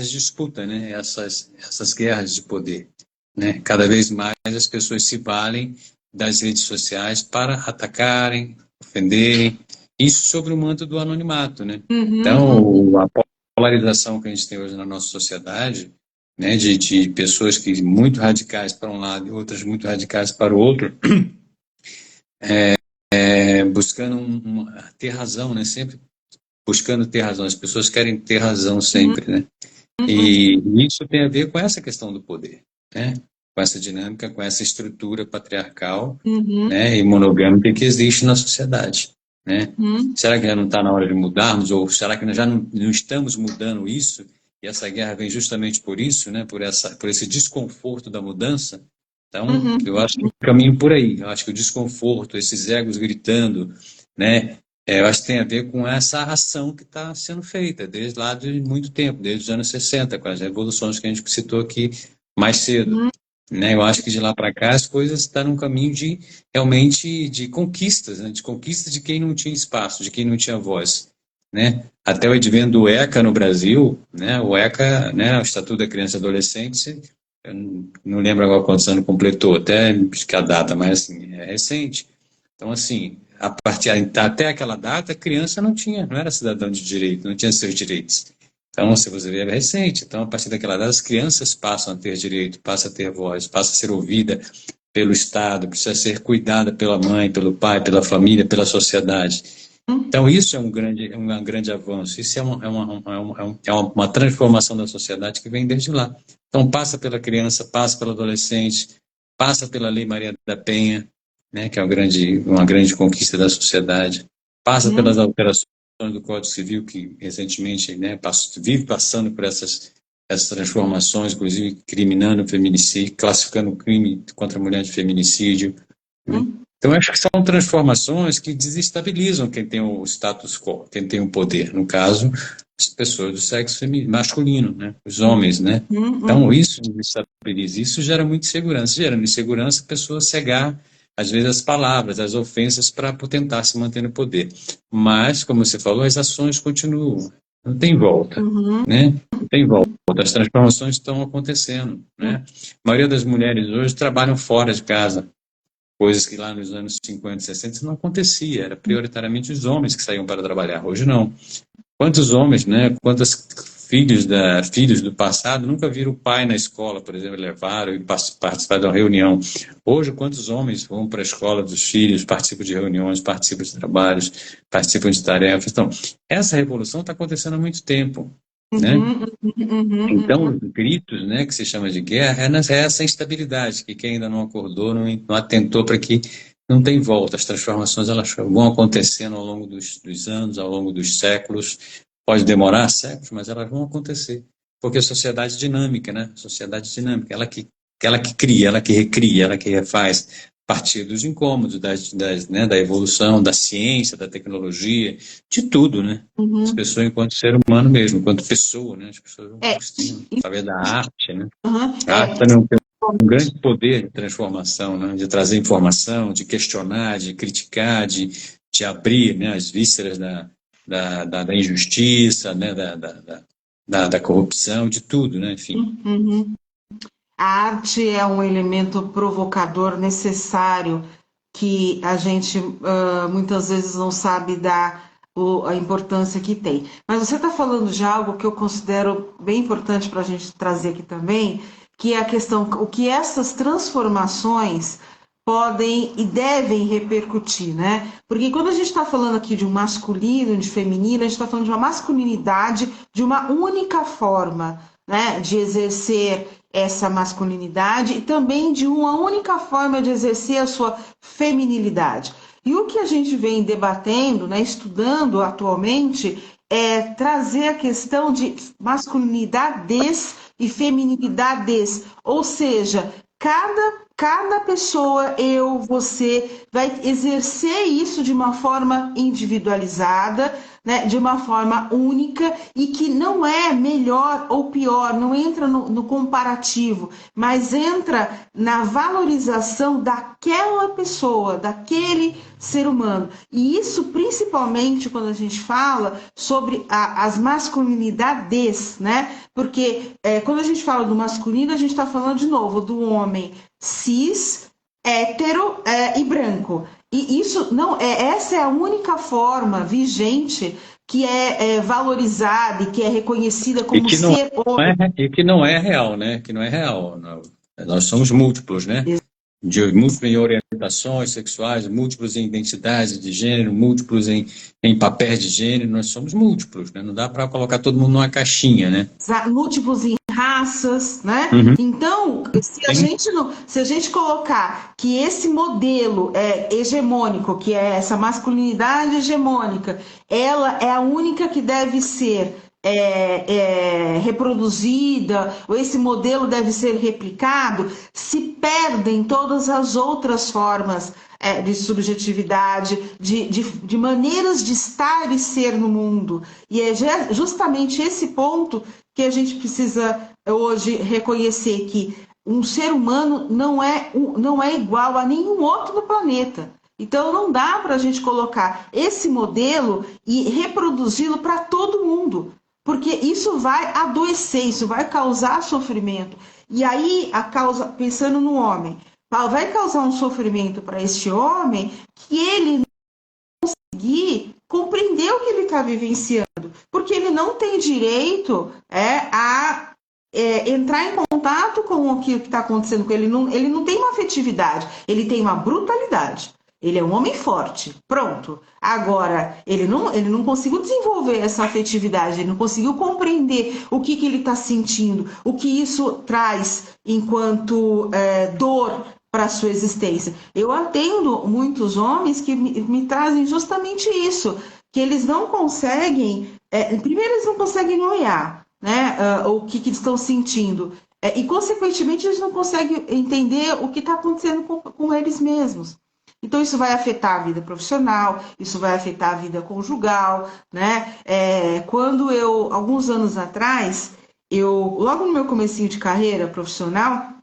disputas, né? essas guerras de poder. Né? Cada vez mais as pessoas se valem das redes sociais para atacarem, ofenderem, isso sobre o manto do anonimato. Né? Então, a polarização que a gente tem hoje na nossa sociedade, né, de pessoas que muito radicais para um lado e outras muito radicais para o outro, buscando ter razão, né? Sempre buscando ter razão. As pessoas querem ter razão sempre, né? E isso tem a ver com essa questão do poder, né? Com essa dinâmica, com essa estrutura patriarcal, né, e monogâmica que existe na sociedade, né? Será que já não está na hora de mudarmos? Ou será que nós já não estamos mudando isso? E essa guerra vem justamente por isso, né? Por esse desconforto da mudança. Então, eu acho que o caminho por aí. Eu acho que o desconforto, esses egos gritando, né? Eu acho que tem a ver com essa ação que está sendo feita desde lá de muito tempo, desde os anos 60, com as revoluções que a gente citou aqui mais cedo. Né? Eu acho que de lá para cá as coisas estão num caminho realmente de conquistas, né? De conquista de quem não tinha espaço, de quem não tinha voz. Né? Até o advento do ECA no Brasil, né? O ECA, né? O Estatuto da Criança e Adolescente, Eu não lembro agora quantos anos completou, até a data, mas assim, é recente. Então, assim, a partir até aquela data, a criança não era cidadão de direito, não tinha seus direitos. Então, se você ver, é recente. Então, a partir daquela data, as crianças passam a ter direito, passam a ter voz, passam a ser ouvida pelo Estado, precisa ser cuidada pela mãe, pelo pai, pela família, pela sociedade. Então, isso é um grande avanço, isso é uma transformação da sociedade que vem desde lá. Então, passa pela criança, passa pelo adolescente, passa pela Lei Maria da Penha, né, que é uma grande conquista da sociedade, passa pelas alterações do Código Civil, que recentemente, né, vive passando por essas transformações, inclusive criminando o feminicídio, classificando o crime contra a mulher de feminicídio, né? Então, acho que são transformações que desestabilizam quem tem o status quo, quem tem o poder. No caso, as pessoas do sexo masculino, né? Os homens, né? Então, isso desestabiliza, isso gera muita insegurança. Gerando insegurança, a pessoa cegar, às vezes, as palavras, as ofensas, para tentar se manter no poder. Mas, como você falou, as ações continuam. Não tem volta, né? Não tem volta. As transformações estão acontecendo, né? A maioria das mulheres hoje trabalham fora de casa, coisas que lá nos anos 50, 60 não acontecia, era prioritariamente os homens que saíam para trabalhar. Hoje não. Quantos homens, né? Quantos filhos do passado nunca viram o pai na escola, por exemplo, levaram e participaram de uma reunião. Hoje, quantos homens vão para a escola dos filhos, participam de reuniões, participam de trabalhos, participam de tarefas. Então, essa revolução está acontecendo há muito tempo, né? Então, os gritos, né, que se chama de guerra, é essa instabilidade, que quem ainda não acordou, não atentou para que não tem volta. As transformações elas vão acontecendo ao longo dos anos, ao longo dos séculos. Pode demorar séculos, mas elas vão acontecer. Porque a sociedade é dinâmica, né? A sociedade dinâmica, ela que cria, ela que recria, ela que refaz a partir dos incômodos, né, da evolução, da ciência, da tecnologia, de tudo, né? As pessoas enquanto ser humano mesmo, enquanto pessoa, né? As pessoas vão construindo através da arte, né? A arte também tem um grande poder de transformação, né? De trazer informação, de questionar, de criticar, de abrir, né, as vísceras da injustiça, né, da corrupção, de tudo, né? Enfim. A arte é um elemento provocador necessário que a gente muitas vezes não sabe dar a importância que tem. Mas você está falando de algo que eu considero bem importante para a gente trazer aqui também, que é a questão, o que essas transformações podem e devem repercutir, né? Porque quando a gente está falando aqui de um masculino, de feminino, a gente está falando de uma masculinidade de uma única forma, né? De exercer essa masculinidade e também de uma única forma de exercer a sua feminilidade. E o que a gente vem debatendo, né, estudando atualmente, é trazer a questão de masculinidades e feminilidades, ou seja, cada pessoa, eu, você, vai exercer isso de uma forma individualizada, né, de uma forma única e que não é melhor ou pior, não entra no comparativo, mas entra na valorização daquela pessoa, daquele ser humano. E isso principalmente quando a gente fala sobre as masculinidades, né? Porque quando a gente fala do masculino, a gente está falando de novo do homem cis, hétero e branco. E isso não essa é a única forma vigente que é valorizada e que é reconhecida como ser homem. E que não é real, né? Que não é real. Não. Nós somos múltiplos, né? De múltiplas em orientações sexuais, múltiplos em identidades de gênero, múltiplos em papéis de gênero, nós somos múltiplos, né? Não dá para colocar todo mundo numa caixinha, né? Múltiplos em raças, né? Então, se a gente colocar que esse modelo hegemônico, que é essa masculinidade hegemônica, ela é a única que deve ser reproduzida, ou esse modelo deve ser replicado, se perdem todas as outras formas de subjetividade, de maneiras de estar e ser no mundo. E é justamente esse ponto que a gente precisa hoje reconhecer, que um ser humano não é igual a nenhum outro do planeta. Então não dá para a gente colocar esse modelo e reproduzi-lo para todo mundo, porque isso vai adoecer, isso vai causar sofrimento. E aí, pensando no homem, vai causar um sofrimento para este homem que ele conseguir compreender o que ele está vivenciando, porque ele não tem direito a entrar em contato com o que está acontecendo com ele. Ele não tem uma afetividade, ele tem uma brutalidade. Ele é um homem forte, pronto. Agora, ele não conseguiu desenvolver essa afetividade, ele não conseguiu compreender o que ele está sentindo, o que isso traz enquanto dor para a sua existência. Eu atendo muitos homens que me trazem justamente isso, que eles não conseguem, primeiro eles não conseguem olhar, né, o que eles estão sentindo, e consequentemente eles não conseguem entender o que está acontecendo com eles mesmos. Então isso vai afetar a vida profissional, isso vai afetar a vida conjugal, né? Quando alguns anos atrás, logo no meu comecinho de carreira profissional,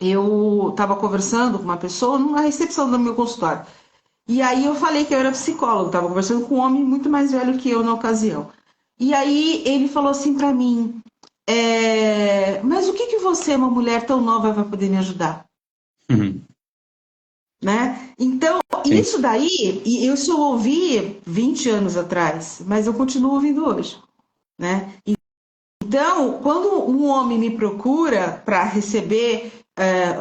eu estava conversando com uma pessoa numa recepção do meu consultório. E aí eu falei que eu era psicólogo, estava conversando com um homem muito mais velho que eu na ocasião. E aí ele falou assim para mim, mas o que você, uma mulher tão nova, vai poder me ajudar? Uhum. Né? Então, Sim. isso daí, eu só ouvi 20 anos atrás, mas eu continuo ouvindo hoje. Né? Então, quando um homem me procura para receber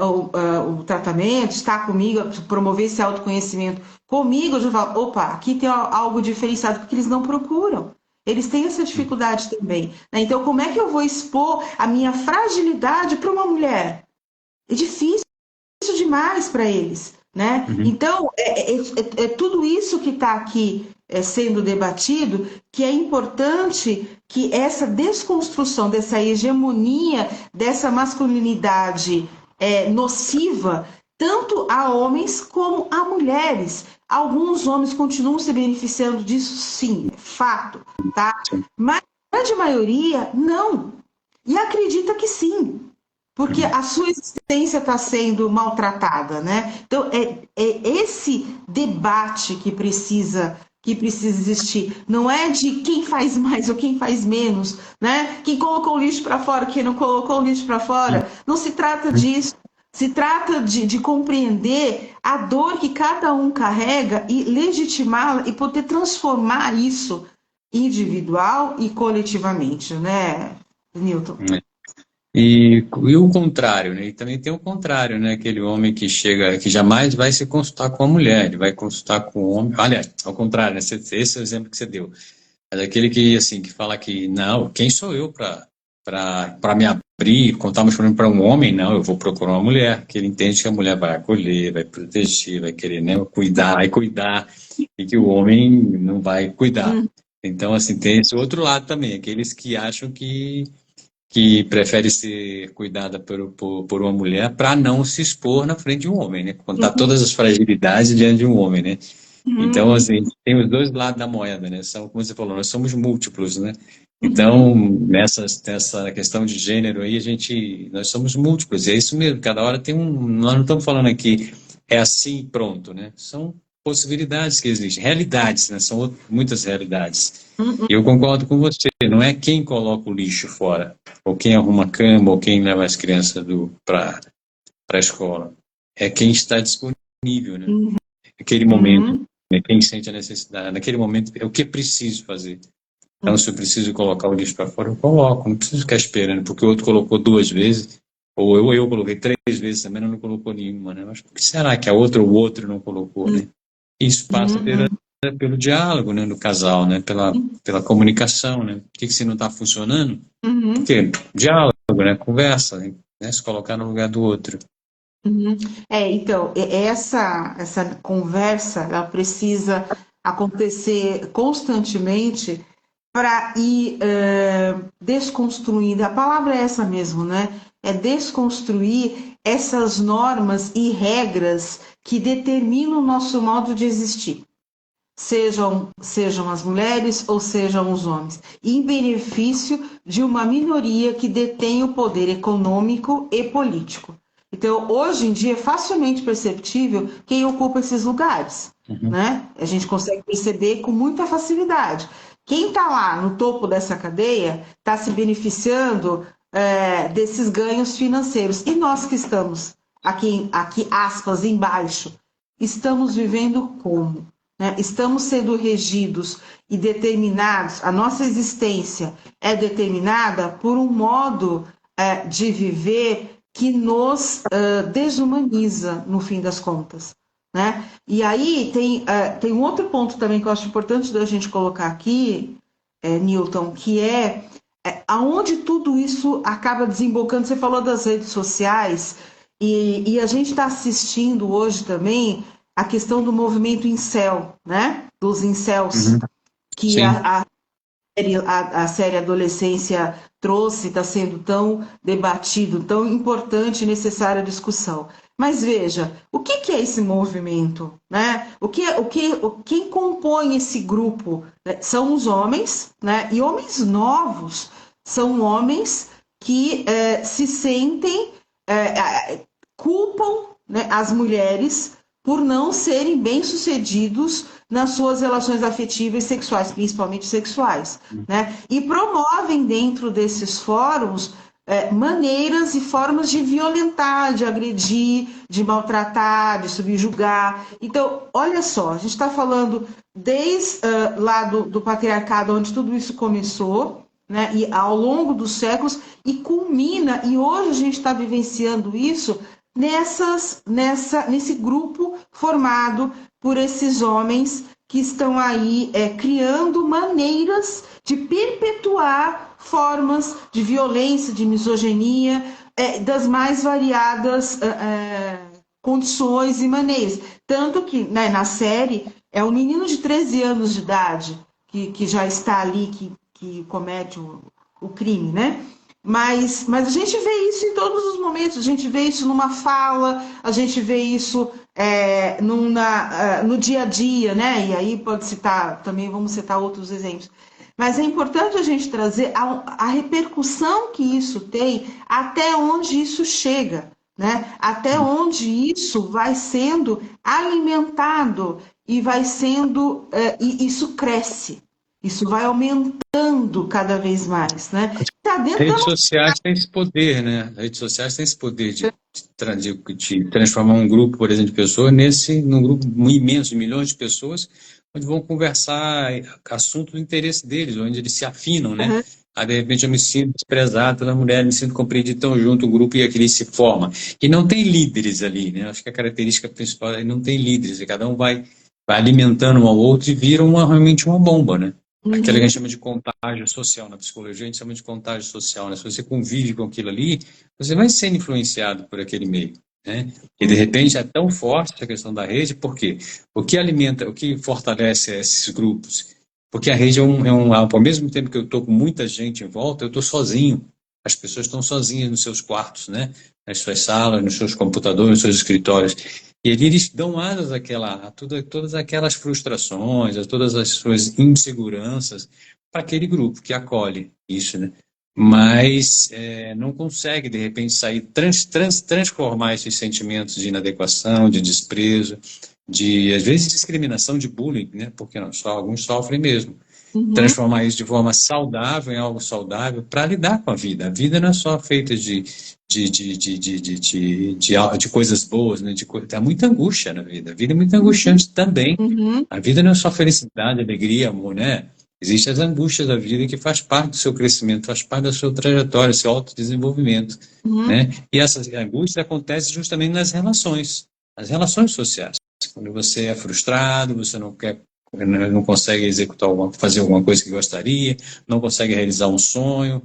o tratamento, estar comigo, promover esse autoconhecimento comigo, eu já falo, opa, aqui tem algo diferenciado, porque eles não procuram. Eles têm essa dificuldade também. Né? Então, como é que eu vou expor a minha fragilidade para uma mulher? É difícil demais para eles. Né? Uhum. Então, é tudo isso que está aqui sendo debatido, que é importante que essa desconstrução dessa hegemonia, dessa masculinidade nociva, tanto a homens como a mulheres. Alguns homens continuam se beneficiando disso, sim, é fato, tá? Mas a grande maioria, não. E acredita que sim. Porque a sua existência está sendo maltratada, né? Então, é esse debate que precisa existir. Não é de quem faz mais ou quem faz menos, né? Quem colocou o lixo para fora, quem não colocou o lixo para fora. Não se trata disso. Se trata de compreender a dor que cada um carrega e legitimá-la e poder transformar isso individual e coletivamente, né, Newton? E o contrário, né? E também tem o contrário, né? Aquele homem que chega, que jamais vai se consultar com a mulher, ele vai consultar com o homem. Aliás, ao contrário, né? Esse é o exemplo que você deu. Mas aquele que, assim, que fala que, não, quem sou eu para me abrir, contar meus problemas para um homem? Não, eu vou procurar uma mulher, que ele entende que a mulher vai acolher, vai proteger, vai querer, né, cuidar, e que o homem não vai cuidar. Então, assim, tem esse outro lado também, aqueles que acham que prefere ser cuidada por uma mulher para não se expor na frente de um homem, né? Contar todas as fragilidades diante de um homem, né? Então, assim, tem os dois lados da moeda, né? São, como você falou, nós somos múltiplos, né? Então, nessa questão de gênero aí, nós somos múltiplos, e é isso mesmo, cada hora tem nós não estamos falando aqui, é assim pronto, né? São possibilidades que existem, realidades, né? São muitas realidades. E eu concordo com você, não é quem coloca o lixo fora, ou quem arruma a cama, ou quem leva as crianças para a escola. É quem está disponível, né? Naquele momento, né? Quem sente a necessidade. Naquele momento, é o que é preciso fazer. Então, se eu preciso colocar o lixo para fora, eu coloco. Não preciso ficar esperando, porque o outro colocou 2 vezes, ou eu coloquei 3 vezes também, não colocou nenhuma, né? Mas por que será que a outra ou o outro não colocou, né? Isso passa pelo diálogo, né, do casal, né, pela comunicação, né? Por que se não está funcionando? Porque diálogo, né, conversa, né, se colocar no lugar do outro. Então, essa conversa, ela precisa acontecer constantemente para ir desconstruindo. A palavra é essa mesmo, né? É desconstruir essas normas e regras que determinam o nosso modo de existir. Sejam as mulheres ou sejam os homens, em benefício de uma minoria que detém o poder econômico e político. Então, hoje em dia, é facilmente perceptível quem ocupa esses lugares. Né? A gente consegue perceber com muita facilidade. Quem está lá no topo dessa cadeia está se beneficiando desses ganhos financeiros. E nós que estamos aqui aspas, embaixo, estamos vivendo como? Né? Estamos sendo regidos e determinados, a nossa existência é determinada por um modo de viver que nos desumaniza, no fim das contas. Né? E aí tem um outro ponto também que eu acho importante da gente colocar aqui, Newton, que aonde tudo isso acaba desembocando. Você falou das redes sociais, e a gente está assistindo hoje também a questão do movimento incel, né? Dos incels, que a série Adolescência trouxe, está sendo tão debatido, tão importante e necessária a discussão. Mas veja, o que é esse movimento? Né? Quem compõe esse grupo, né? São os homens, né? E homens novos, são homens que se sentem, culpam, né, as mulheres por não serem bem-sucedidos nas suas relações afetivas e sexuais, principalmente sexuais, né? E promovem dentro desses fóruns maneiras e formas de violentar, de agredir, de maltratar, de subjugar. Então, olha só, a gente está falando desde lá do patriarcado, onde tudo isso começou, né? E ao longo dos séculos, e culmina, e hoje a gente está vivenciando isso nesse grupo formado por esses homens que estão aí criando maneiras de perpetuar formas de violência, de misoginia, das mais variadas condições e maneiras. Tanto que, né, na série é um menino de 13 anos de idade que já está ali, que comete o crime, né? Mas a gente vê isso em todos os momentos, a gente vê isso numa fala, a gente vê isso no dia a dia, né? E aí pode citar, também vamos citar outros exemplos. Mas é importante a gente trazer a repercussão que isso tem, até onde isso chega, né? Até onde isso vai sendo alimentado e vai sendo, e isso cresce. Isso vai aumentando cada vez mais, né? As redes sociais têm esse poder, né? As redes sociais têm esse poder de transformar um grupo, por exemplo, de pessoas num grupo imenso de milhões de pessoas, onde vão conversar assuntos do interesse deles, onde eles se afinam, né? Aí, de repente, eu me sinto desprezado pela mulher, me sinto compreendido, tão junto, o grupo e aquele se forma. E não tem líderes ali, né? Acho que a característica principal é que não tem líderes, e cada um vai alimentando um ao outro e vira realmente uma bomba, né? Aquilo que a gente chama de contágio social na psicologia, a gente chama de contágio social, né? Se você convive com aquilo ali, você vai sendo influenciado por aquele meio, né? E de repente é tão forte essa questão da rede, por quê? O que alimenta, o que fortalece esses grupos? Porque a rede ao mesmo tempo que eu estou com muita gente em volta, eu estou sozinho. As pessoas estão sozinhas nos seus quartos, né? Nas suas salas, nos seus computadores, nos seus escritórios. E eles dão asas a todas aquelas frustrações, a todas as suas inseguranças para aquele grupo que acolhe isso, né? Mas não consegue, de repente, transformar esses sentimentos de inadequação, de desprezo, às vezes, discriminação, de bullying, né? Porque não, alguns sofrem mesmo. Transformar isso de forma saudável em algo saudável para lidar com a vida. A vida não é só feita de coisas boas, né? Há muita angústia na vida. A vida é muito angustiante também. A vida não é só felicidade, alegria, amor, né? Existem as angústias da vida que faz parte do seu crescimento, faz parte da sua trajetória, do seu autodesenvolvimento, né? E essas angústias acontecem justamente nas relações sociais. Quando você é frustrado, você não consegue fazer alguma coisa que gostaria, não consegue realizar um sonho,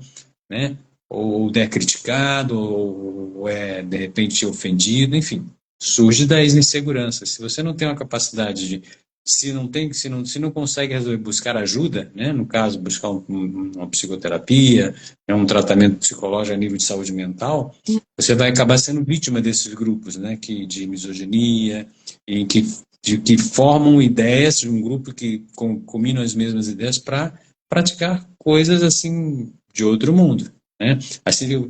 né? Ou é criticado, ou é, de repente, ofendido, enfim, surge das inseguranças. Se você não tem uma capacidade se não consegue resolver, buscar ajuda, né? No caso, buscar uma psicoterapia, um tratamento psicológico a nível de saúde mental, você vai acabar sendo vítima desses grupos, né? De misoginia, em que formam ideias de um grupo que combinam as mesmas ideias para praticar coisas assim de outro mundo. né? Assim,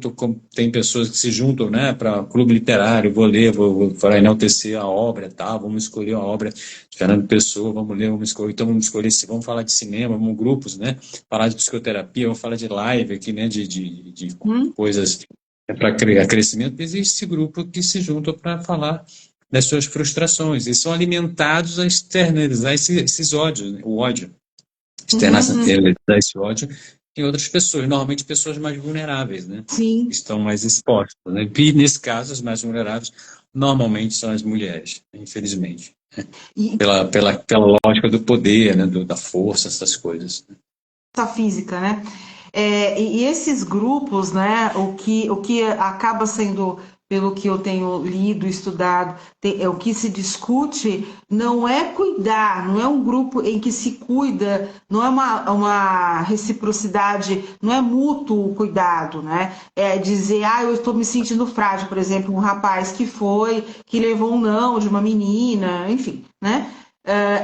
tem pessoas que se juntam, né, para clube literário, vou ler, vou para enaltecer a obra, tá? Vamos escolher a obra de Fernando Pessoa, vamos ler, vamos escolher, então vamos escolher, vamos falar de cinema, vamos grupos, né? Falar de psicoterapia, vamos falar de live aqui, né, de Hum? coisas para criar crescimento. Existe esse grupo que se junta para falar das suas frustrações e são alimentados a externalizar esses ódios, né? O ódio, externalizar Uhum, uhum. esse ódio em outras pessoas, normalmente pessoas mais vulneráveis, né? Sim. Estão mais expostas, né? E nesse caso, as mais vulneráveis normalmente são as mulheres, infelizmente, E pela lógica do poder, né? Da força, essas coisas. essa física, né? E esses grupos, né? O que acaba sendo, pelo que eu tenho lido, estudado, o que se discute não é cuidar, não é um grupo em que se cuida, não é uma reciprocidade, não é mútuo cuidado, né? É dizer, eu estou me sentindo frágil, por exemplo, um rapaz que levou um não de uma menina, enfim, né?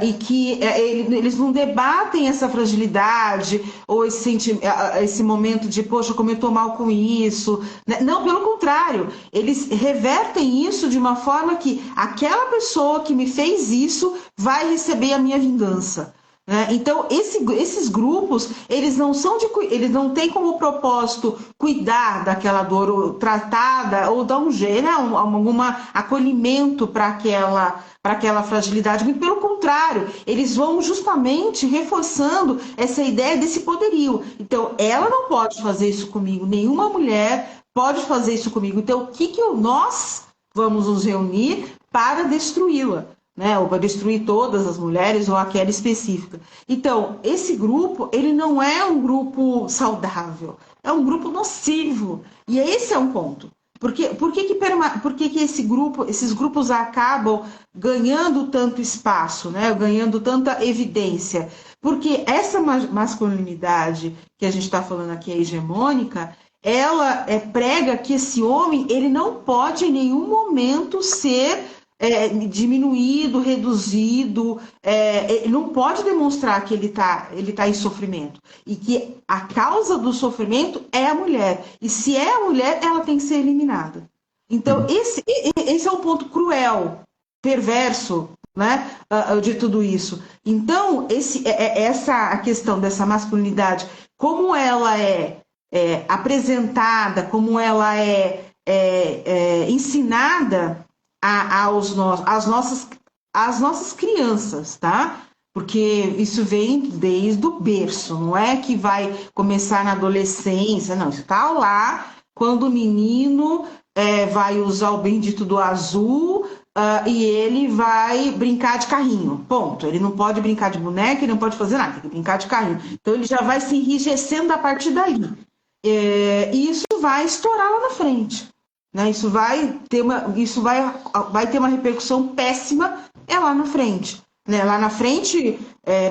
E que eles não debatem essa fragilidade ou esse momento de, poxa, como eu estou mal com isso. Né? Não, pelo contrário, eles revertem isso de uma forma que aquela pessoa que me fez isso vai receber a minha vingança. Né? Então, esses grupos, eles não têm como propósito cuidar daquela dor, ou tratada, ou dar um jeito, né? Algum acolhimento para aquela fragilidade. Muito pelo contrário, eles vão justamente reforçando essa ideia desse poderio. Então, ela não pode fazer isso comigo, nenhuma mulher pode fazer isso comigo. Então, nós vamos nos reunir para destruí-la? Né, ou para destruir todas as mulheres ou aquela específica. Então, esse grupo, ele não é um grupo saudável, é um grupo nocivo. E esse é um ponto. Por que esses grupos acabam ganhando tanto espaço, né, ganhando tanta evidência? Porque essa masculinidade que a gente está falando aqui, é hegemônica, ela prega que esse homem ele não pode em nenhum momento ser diminuído, reduzido, ele não pode demonstrar que ele tá em sofrimento. E que a causa do sofrimento é a mulher. E se é a mulher, ela tem que ser eliminada. Então, Uhum. esse é um ponto cruel, perverso, né, de tudo isso. Então, essa questão dessa masculinidade, como ela é apresentada, como ela é ensinada às nossas crianças, tá? Porque isso vem desde o berço, não é que vai começar na adolescência, não, está lá quando o menino vai usar o bendito do azul e ele vai brincar de carrinho, ponto. Ele não pode brincar de boneca, ele não pode fazer nada, tem que brincar de carrinho. Então ele já vai se enrijecendo a partir daí. E isso vai estourar lá na frente. Né? Vai ter uma repercussão péssima lá na frente. Né? Lá na frente,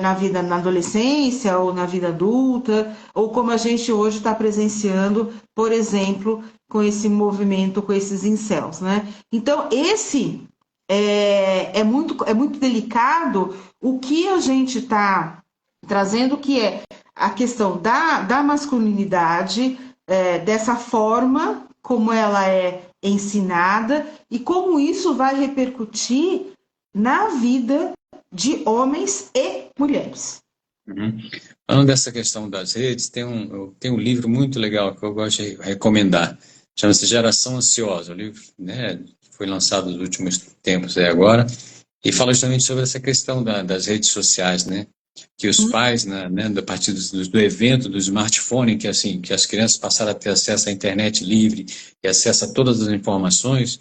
na vida, na adolescência ou na vida adulta, ou como a gente hoje está presenciando, por exemplo, com esse movimento, com esses incels. Né? Então, esse é muito delicado o que a gente está trazendo, que é a questão da masculinidade, dessa forma como ela é ensinada e como isso vai repercutir na vida de homens e mulheres. Uhum. Falando dessa questão das redes, tem um livro muito legal que eu gosto de recomendar. Chama-se Geração Ansiosa. O livro, né, foi lançado nos últimos tempos agora e fala justamente sobre essa questão das redes sociais, né? Que os pais, né, a partir do evento do smartphone, que assim, que as crianças passaram a ter acesso à internet livre e acesso a todas as informações.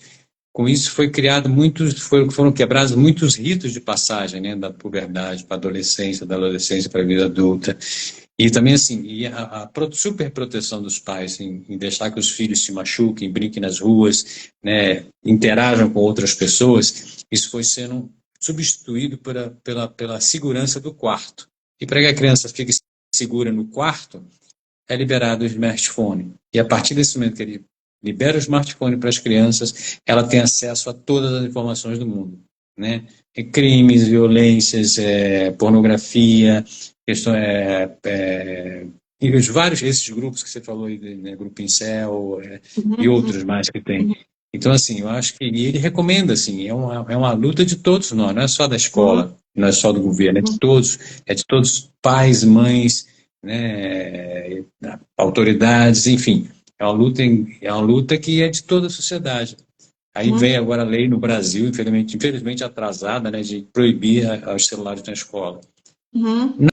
Com isso foram quebrados muitos ritos de passagem, né, da puberdade para a adolescência, da adolescência para a vida adulta. E também assim, super proteção dos pais em deixar que os filhos se machuquem, brinquem nas ruas, né, interajam com outras pessoas, isso foi sendo substituído pela segurança do quarto. E para que a criança fique segura no quarto, é liberado o smartphone. E a partir desse momento que ele libera o smartphone para as crianças, ela tem acesso a todas as informações do mundo, né? Crimes, violências, pornografia, questão, e esses grupos que você falou aí, né, Grupo Incel, e outros mais que tem. Então, assim, eu acho que e ele recomenda, assim, é uma luta de todos nós, não é só da escola, não é só do governo, é de todos, pais, mães, né, autoridades, enfim, é uma luta que é de toda a sociedade. Aí vem agora a lei no Brasil, infelizmente atrasada, né, de proibir os celulares na escola. Uhum.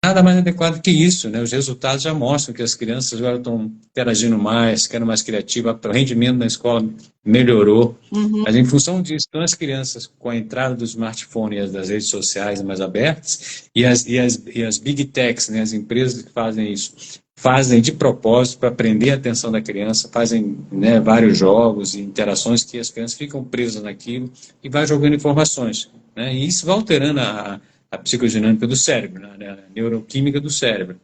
Nada mais adequado que isso, né? Os resultados já mostram que as crianças agora estão interagindo mais, ficando mais criativas, o rendimento na escola melhorou. Uhum. Mas em função disso, então as crianças, com a entrada do smartphone e das redes sociais mais abertas, e as big techs, né, as empresas que fazem isso, fazem de propósito para prender a atenção da criança, fazem, né, vários jogos e interações que as crianças ficam presas naquilo e vai jogando informações, né? E isso vai alterando a psicodinâmica do cérebro, né, a neuroquímica do cérebro.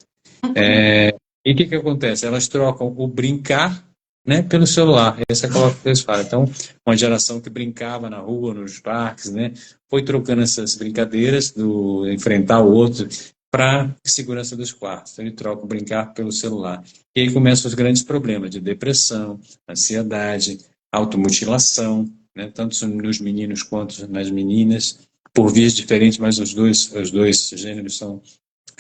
E o que acontece? Elas trocam o brincar, né, pelo celular. Essa é aquela que eles falam. Então, uma geração que brincava na rua, nos parques, né, foi trocando essas brincadeiras do enfrentar o outro para segurança dos quartos. Então, ele troca o brincar pelo celular. E aí começam os grandes problemas de depressão, ansiedade, automutilação, né, tanto nos meninos quanto nas meninas, por vias diferentes, mas os dois gêneros são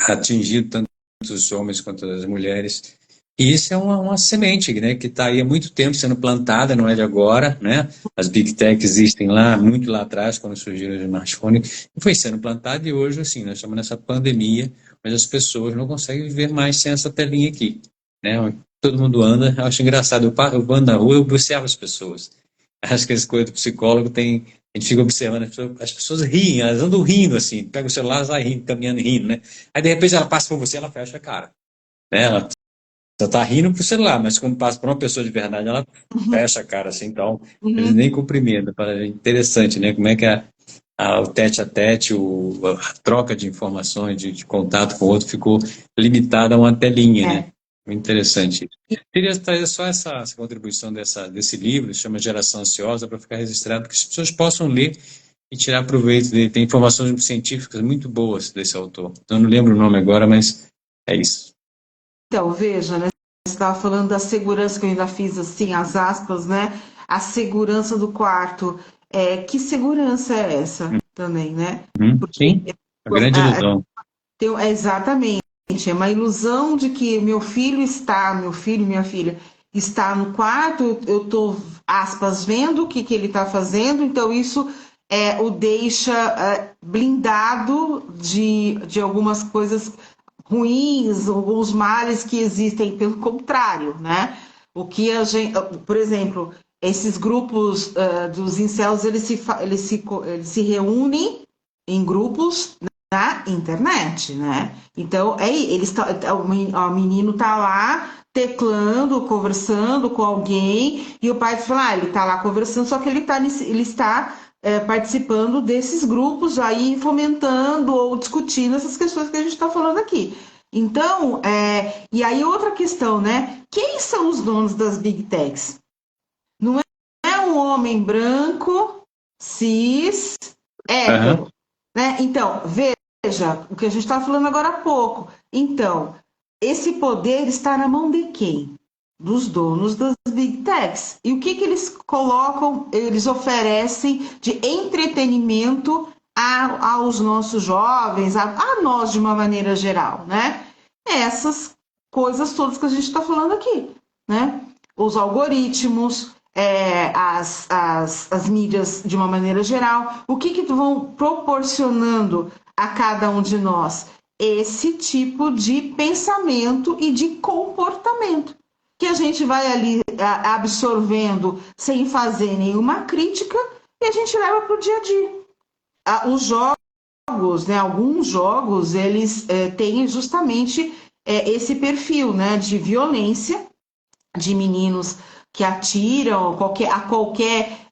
atingidos, tanto os homens quanto as mulheres. E isso é uma semente, né, que está aí há muito tempo sendo plantada, não é de agora, né? As big tech existem lá, muito lá atrás, quando surgiram os smartphones, e foi sendo plantado e hoje, assim, nós estamos nessa pandemia, mas as pessoas não conseguem viver mais sem essa telinha aqui, né? Todo mundo anda, eu acho engraçado, eu ando na rua, eu observo as pessoas. Acho que essa coisa do psicólogo tem. A gente fica observando, as pessoas riem, elas andam rindo assim, pega o celular, vai rindo, caminhando, rindo, né? Aí de repente ela passa por você, ela fecha a cara, né? Ela só tá rindo pro celular, mas quando passa por uma pessoa de verdade, ela fecha a cara assim, então eles Uhum. nem cumprimentam. É interessante, né? Como é que o tete a tete, a troca de informações, de contato com o outro ficou limitada a uma telinha, né? É. Muito interessante. Queria trazer só essa contribuição desse livro, se chama Geração Ansiosa, para ficar registrado, para que as pessoas possam ler e tirar proveito dele. Tem informações científicas muito boas desse autor. Eu não lembro o nome agora, mas é isso. Então, veja, né? Você estava falando da segurança, que eu ainda fiz assim, as aspas, né? A segurança do quarto. Que segurança é essa também, né? Porque Sim, a grande ilusão. exatamente, é uma ilusão de que meu filho, minha filha, está no quarto, eu estou, aspas, vendo o que ele está fazendo, então isso o deixa blindado de algumas coisas ruins, alguns males que existem, pelo contrário, né? O que a gente, por exemplo, esses grupos dos incels, eles se reúnem em grupos na internet, né? Então, o menino tá lá teclando, conversando com alguém, e o pai fala, ele tá lá conversando, só que ele está participando desses grupos aí, fomentando ou discutindo essas questões que a gente está falando aqui. Então, e aí outra questão, né? Quem são os donos das big techs? Não é um homem branco, cis, Aham. hétero, né? Então, veja o que a gente estava falando agora há pouco. Então, esse poder está na mão de quem? Dos donos das big techs. E o que eles colocam, eles oferecem de entretenimento aos nossos jovens, a nós de uma maneira geral, né? Essas coisas todas que a gente está falando aqui, né? Os algoritmos, as mídias de uma maneira geral, o que vão proporcionando a cada um de nós? Esse tipo de pensamento e de comportamento que a gente vai ali absorvendo sem fazer nenhuma crítica e a gente leva para o dia a dia. Os jogos, né, alguns jogos, eles têm justamente esse perfil, né, de violência, de meninos que atiram a qualquer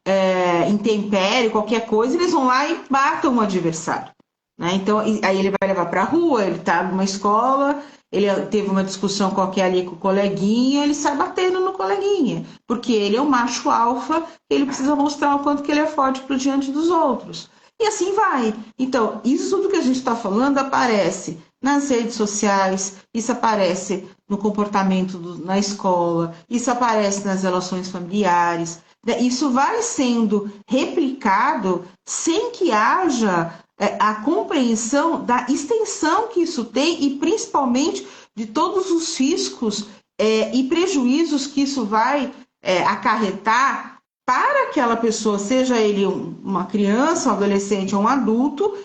intempérie, qualquer coisa, eles vão lá e matam o adversário. Né? Então, aí ele vai levar para a rua, ele está numa escola, ele teve uma discussão qualquer ali com o coleguinha, ele sai batendo no coleguinha, porque ele é um macho alfa, ele precisa mostrar o quanto que ele é forte para diante dos outros. E assim vai. Então, isso tudo que a gente está falando aparece nas redes sociais, isso aparece no comportamento na escola, isso aparece nas relações familiares. Isso vai sendo replicado sem que haja a compreensão da extensão que isso tem e principalmente de todos os riscos e prejuízos que isso vai acarretar para aquela pessoa, seja ele uma criança, um adolescente ou um adulto,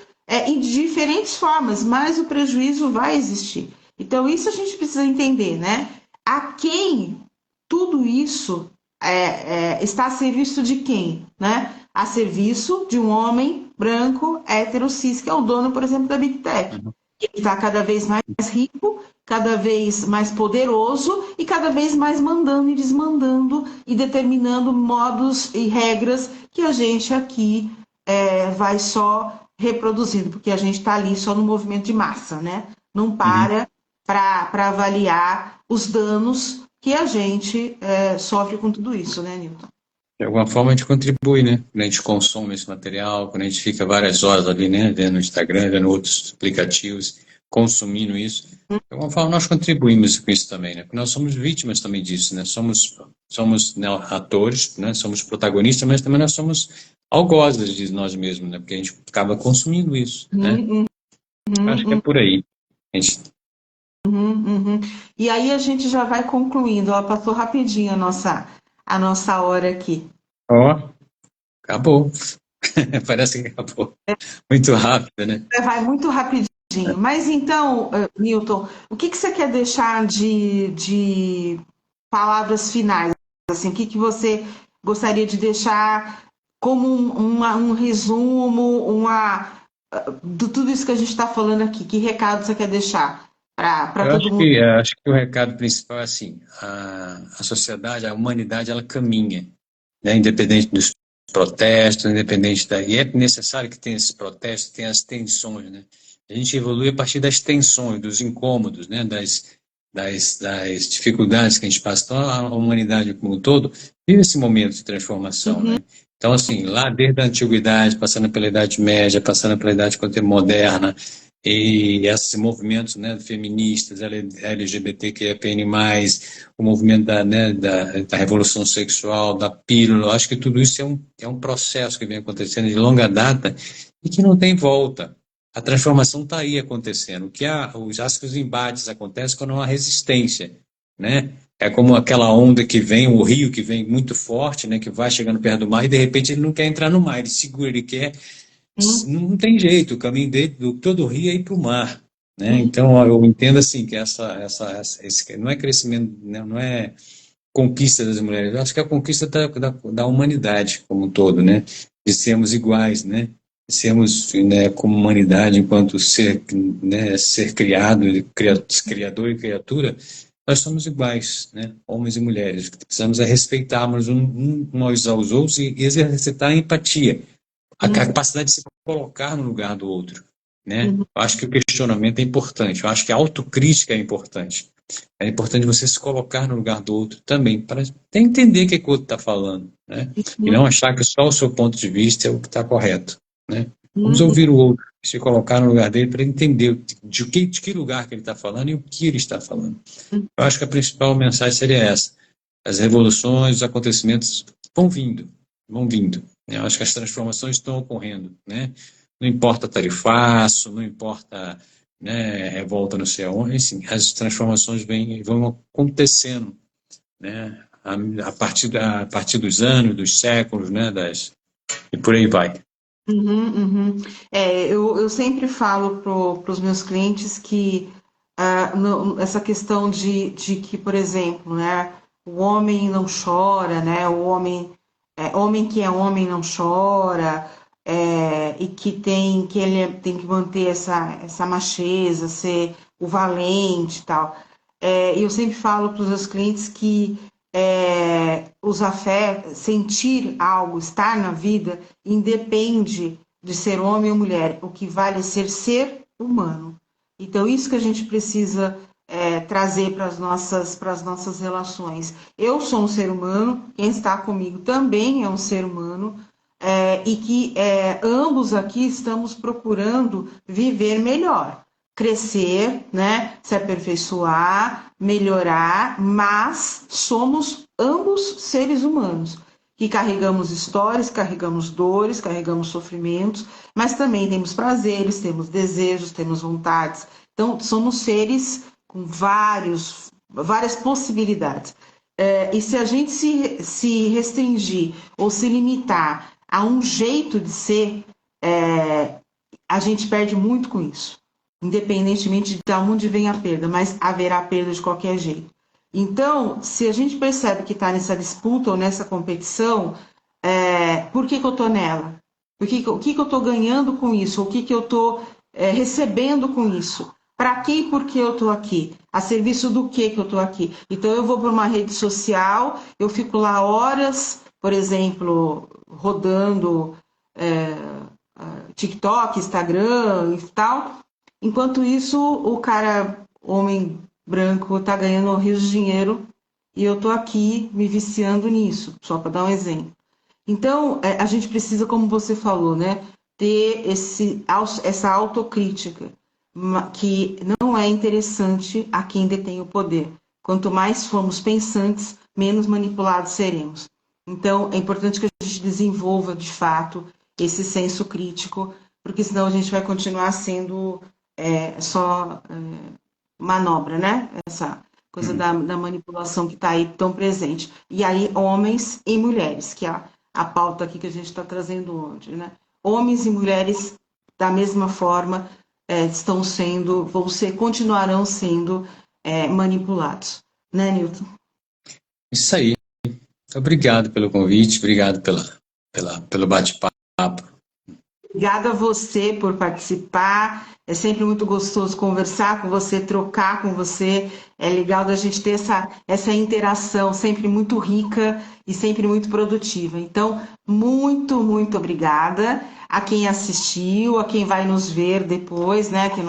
em diferentes formas, mas o prejuízo vai existir. Então, isso a gente precisa entender, né? A quem tudo isso está a serviço de quem, né? A serviço de um homem branco, hétero, cis, que é o dono, por exemplo, da Big Tech. Ele está cada vez mais rico, cada vez mais poderoso e cada vez mais mandando e desmandando e determinando modos e regras que a gente aqui vai só reproduzindo, porque a gente está ali só no movimento de massa, né? Não para avaliar os danos que a gente sofre com tudo isso, né, Newton? De alguma forma a gente contribui, né? Quando a gente consome esse material, quando a gente fica várias horas ali, né? Vendo no Instagram, vendo outros aplicativos, consumindo isso. De alguma forma nós contribuímos com isso também, né? Porque nós somos vítimas também disso, né? Somos né, atores, né? Somos protagonistas, mas também nós somos algozes de nós mesmos, né? Porque a gente acaba consumindo isso, né? Acho que é por aí. A gente... E aí a gente já vai concluindo. Ó, passou rapidinho a nossa hora aqui. Ó, acabou. Parece que acabou. Muito rápido, né? Vai muito rapidinho. Mas então, Newton, o que você quer deixar de palavras finais? Assim, o que você gostaria de deixar como um resumo, de tudo isso que a gente está falando aqui? Que recado você quer deixar para todo mundo? Acho que o recado principal é assim, a sociedade, a humanidade, ela caminha, né, independente dos protestos, independente e é necessário que tenha esses protestos, tenha as tensões, né? A gente evolui a partir das tensões, dos incômodos, né, das dificuldades que a gente passa. Então, a humanidade como um todo vive esse momento de transformação, né? Então, assim, lá desde a antiguidade, passando pela Idade Média, passando pela Idade Moderna, e esses movimentos, né, feministas, LGBTQIAPN+, o movimento da revolução sexual, da pílula, eu acho que tudo isso é um processo que vem acontecendo de longa data e que não tem volta. A transformação está aí acontecendo. Acho que os embates acontecem quando há resistência, né? É como aquela onda que vem, o rio que vem muito forte, né, que vai chegando perto do mar e de repente ele não quer entrar no mar, ele segura, ele quer. Não tem jeito, o caminho dele, todo o rio é ir para o mar, né? Então eu entendo assim que esse não é crescimento, né, não é conquista das mulheres, eu acho que é a conquista da humanidade como um todo, né? De sermos iguais, né? De sermos, né, como humanidade, enquanto ser, né, ser criado, criador e criatura, nós somos iguais, né? Homens e mulheres. O que precisamos é respeitarmos uns aos outros e exercitar a empatia, a capacidade de se colocar no lugar do outro, né? Eu acho que o questionamento é importante, eu acho que a autocrítica é importante. É importante você se colocar no lugar do outro também, para entender o que o outro está falando, né? E não achar que só o seu ponto de vista é o que está correto, né? Vamos ouvir o outro, se colocar no lugar dele para entender de que lugar que ele está falando e o que ele está falando. Eu acho que a principal mensagem seria essa. As revoluções, os acontecimentos vão vindo, vão vindo. Eu acho que as transformações estão ocorrendo, né? Não importa tarifaço, não importa, né, revolta não sei aonde, assim, as transformações vão acontecendo, né? A partir dos anos, dos séculos, né? E por aí vai. Eu sempre falo para os meus clientes que essa questão de que, por exemplo, né, o homem não chora, né, o homem que é homem não chora, e que ele tem que manter essa macheza, ser o valente e tal. Eu sempre falo para os meus clientes que os afetos, sentir algo, estar na vida, independe de ser homem ou mulher. O que vale é ser humano. Então, isso que a gente precisa trazer para as nossas relações. Eu sou um ser humano, quem está comigo também é um ser humano, e que ambos aqui estamos procurando viver melhor. crescer, né, se aperfeiçoar, melhorar, mas somos ambos seres humanos, que carregamos histórias, carregamos dores, carregamos sofrimentos, mas também temos prazeres, temos desejos, temos vontades. Então, somos seres com várias possibilidades. E se a gente se restringir ou se limitar a um jeito de ser, a gente perde muito com isso, independentemente de onde vem a perda, mas haverá perda de qualquer jeito. Então, se a gente percebe que está nessa disputa ou nessa competição, por que eu estou nela? O que eu estou ganhando com isso? O que eu estou recebendo com isso? Para que e por que eu estou aqui? A serviço do que eu estou aqui? Então, eu vou para uma rede social, eu fico lá horas, por exemplo, rodando TikTok, Instagram e tal. Enquanto isso, o cara, homem branco, está ganhando rios de dinheiro e eu estou aqui me viciando nisso, só para dar um exemplo. Então, a gente precisa, como você falou, né, ter essa autocrítica, que não é interessante a quem detém o poder. Quanto mais formos pensantes, menos manipulados seremos. Então, é importante que a gente desenvolva, de fato, esse senso crítico, porque senão a gente vai continuar sendo só manobra, né? Essa coisa da manipulação que está aí tão presente. E aí, homens e mulheres, que é a pauta aqui que a gente está trazendo hoje, né? Homens e mulheres, da mesma forma, continuarão sendo manipulados. Né, Newton? Isso aí. Obrigado pelo convite, obrigado pelo bate-papo. Obrigada a você por participar. É sempre muito gostoso conversar com você, trocar com você. É legal da gente ter essa interação sempre muito rica e sempre muito produtiva. Então, muito, muito obrigada a quem assistiu, a quem vai nos ver depois, né? Que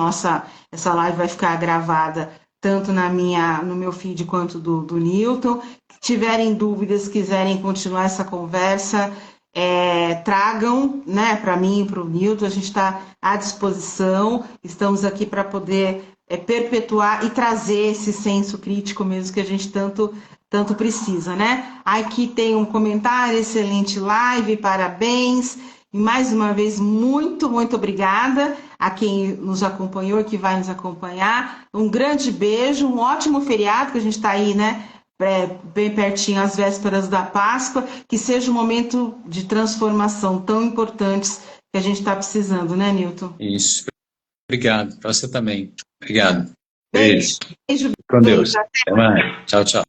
essa live vai ficar gravada tanto no meu feed quanto do Newton. Se tiverem dúvidas, quiserem continuar essa conversa, tragam, né, para mim e para o Newton, a gente está à disposição, estamos aqui para poder perpetuar e trazer esse senso crítico mesmo que a gente tanto precisa, né? Aqui tem um comentário, excelente live, parabéns, e mais uma vez, muito, muito obrigada a quem nos acompanhou e que vai nos acompanhar, um grande beijo, um ótimo feriado, que a gente está aí, né, bem pertinho, às vésperas da Páscoa, que seja um momento de transformação tão importantes que a gente está precisando, né, Newton? Isso. Obrigado. Para você também. Obrigado. Beijo. Beijo. Com Deus. Até mais. Tchau, tchau.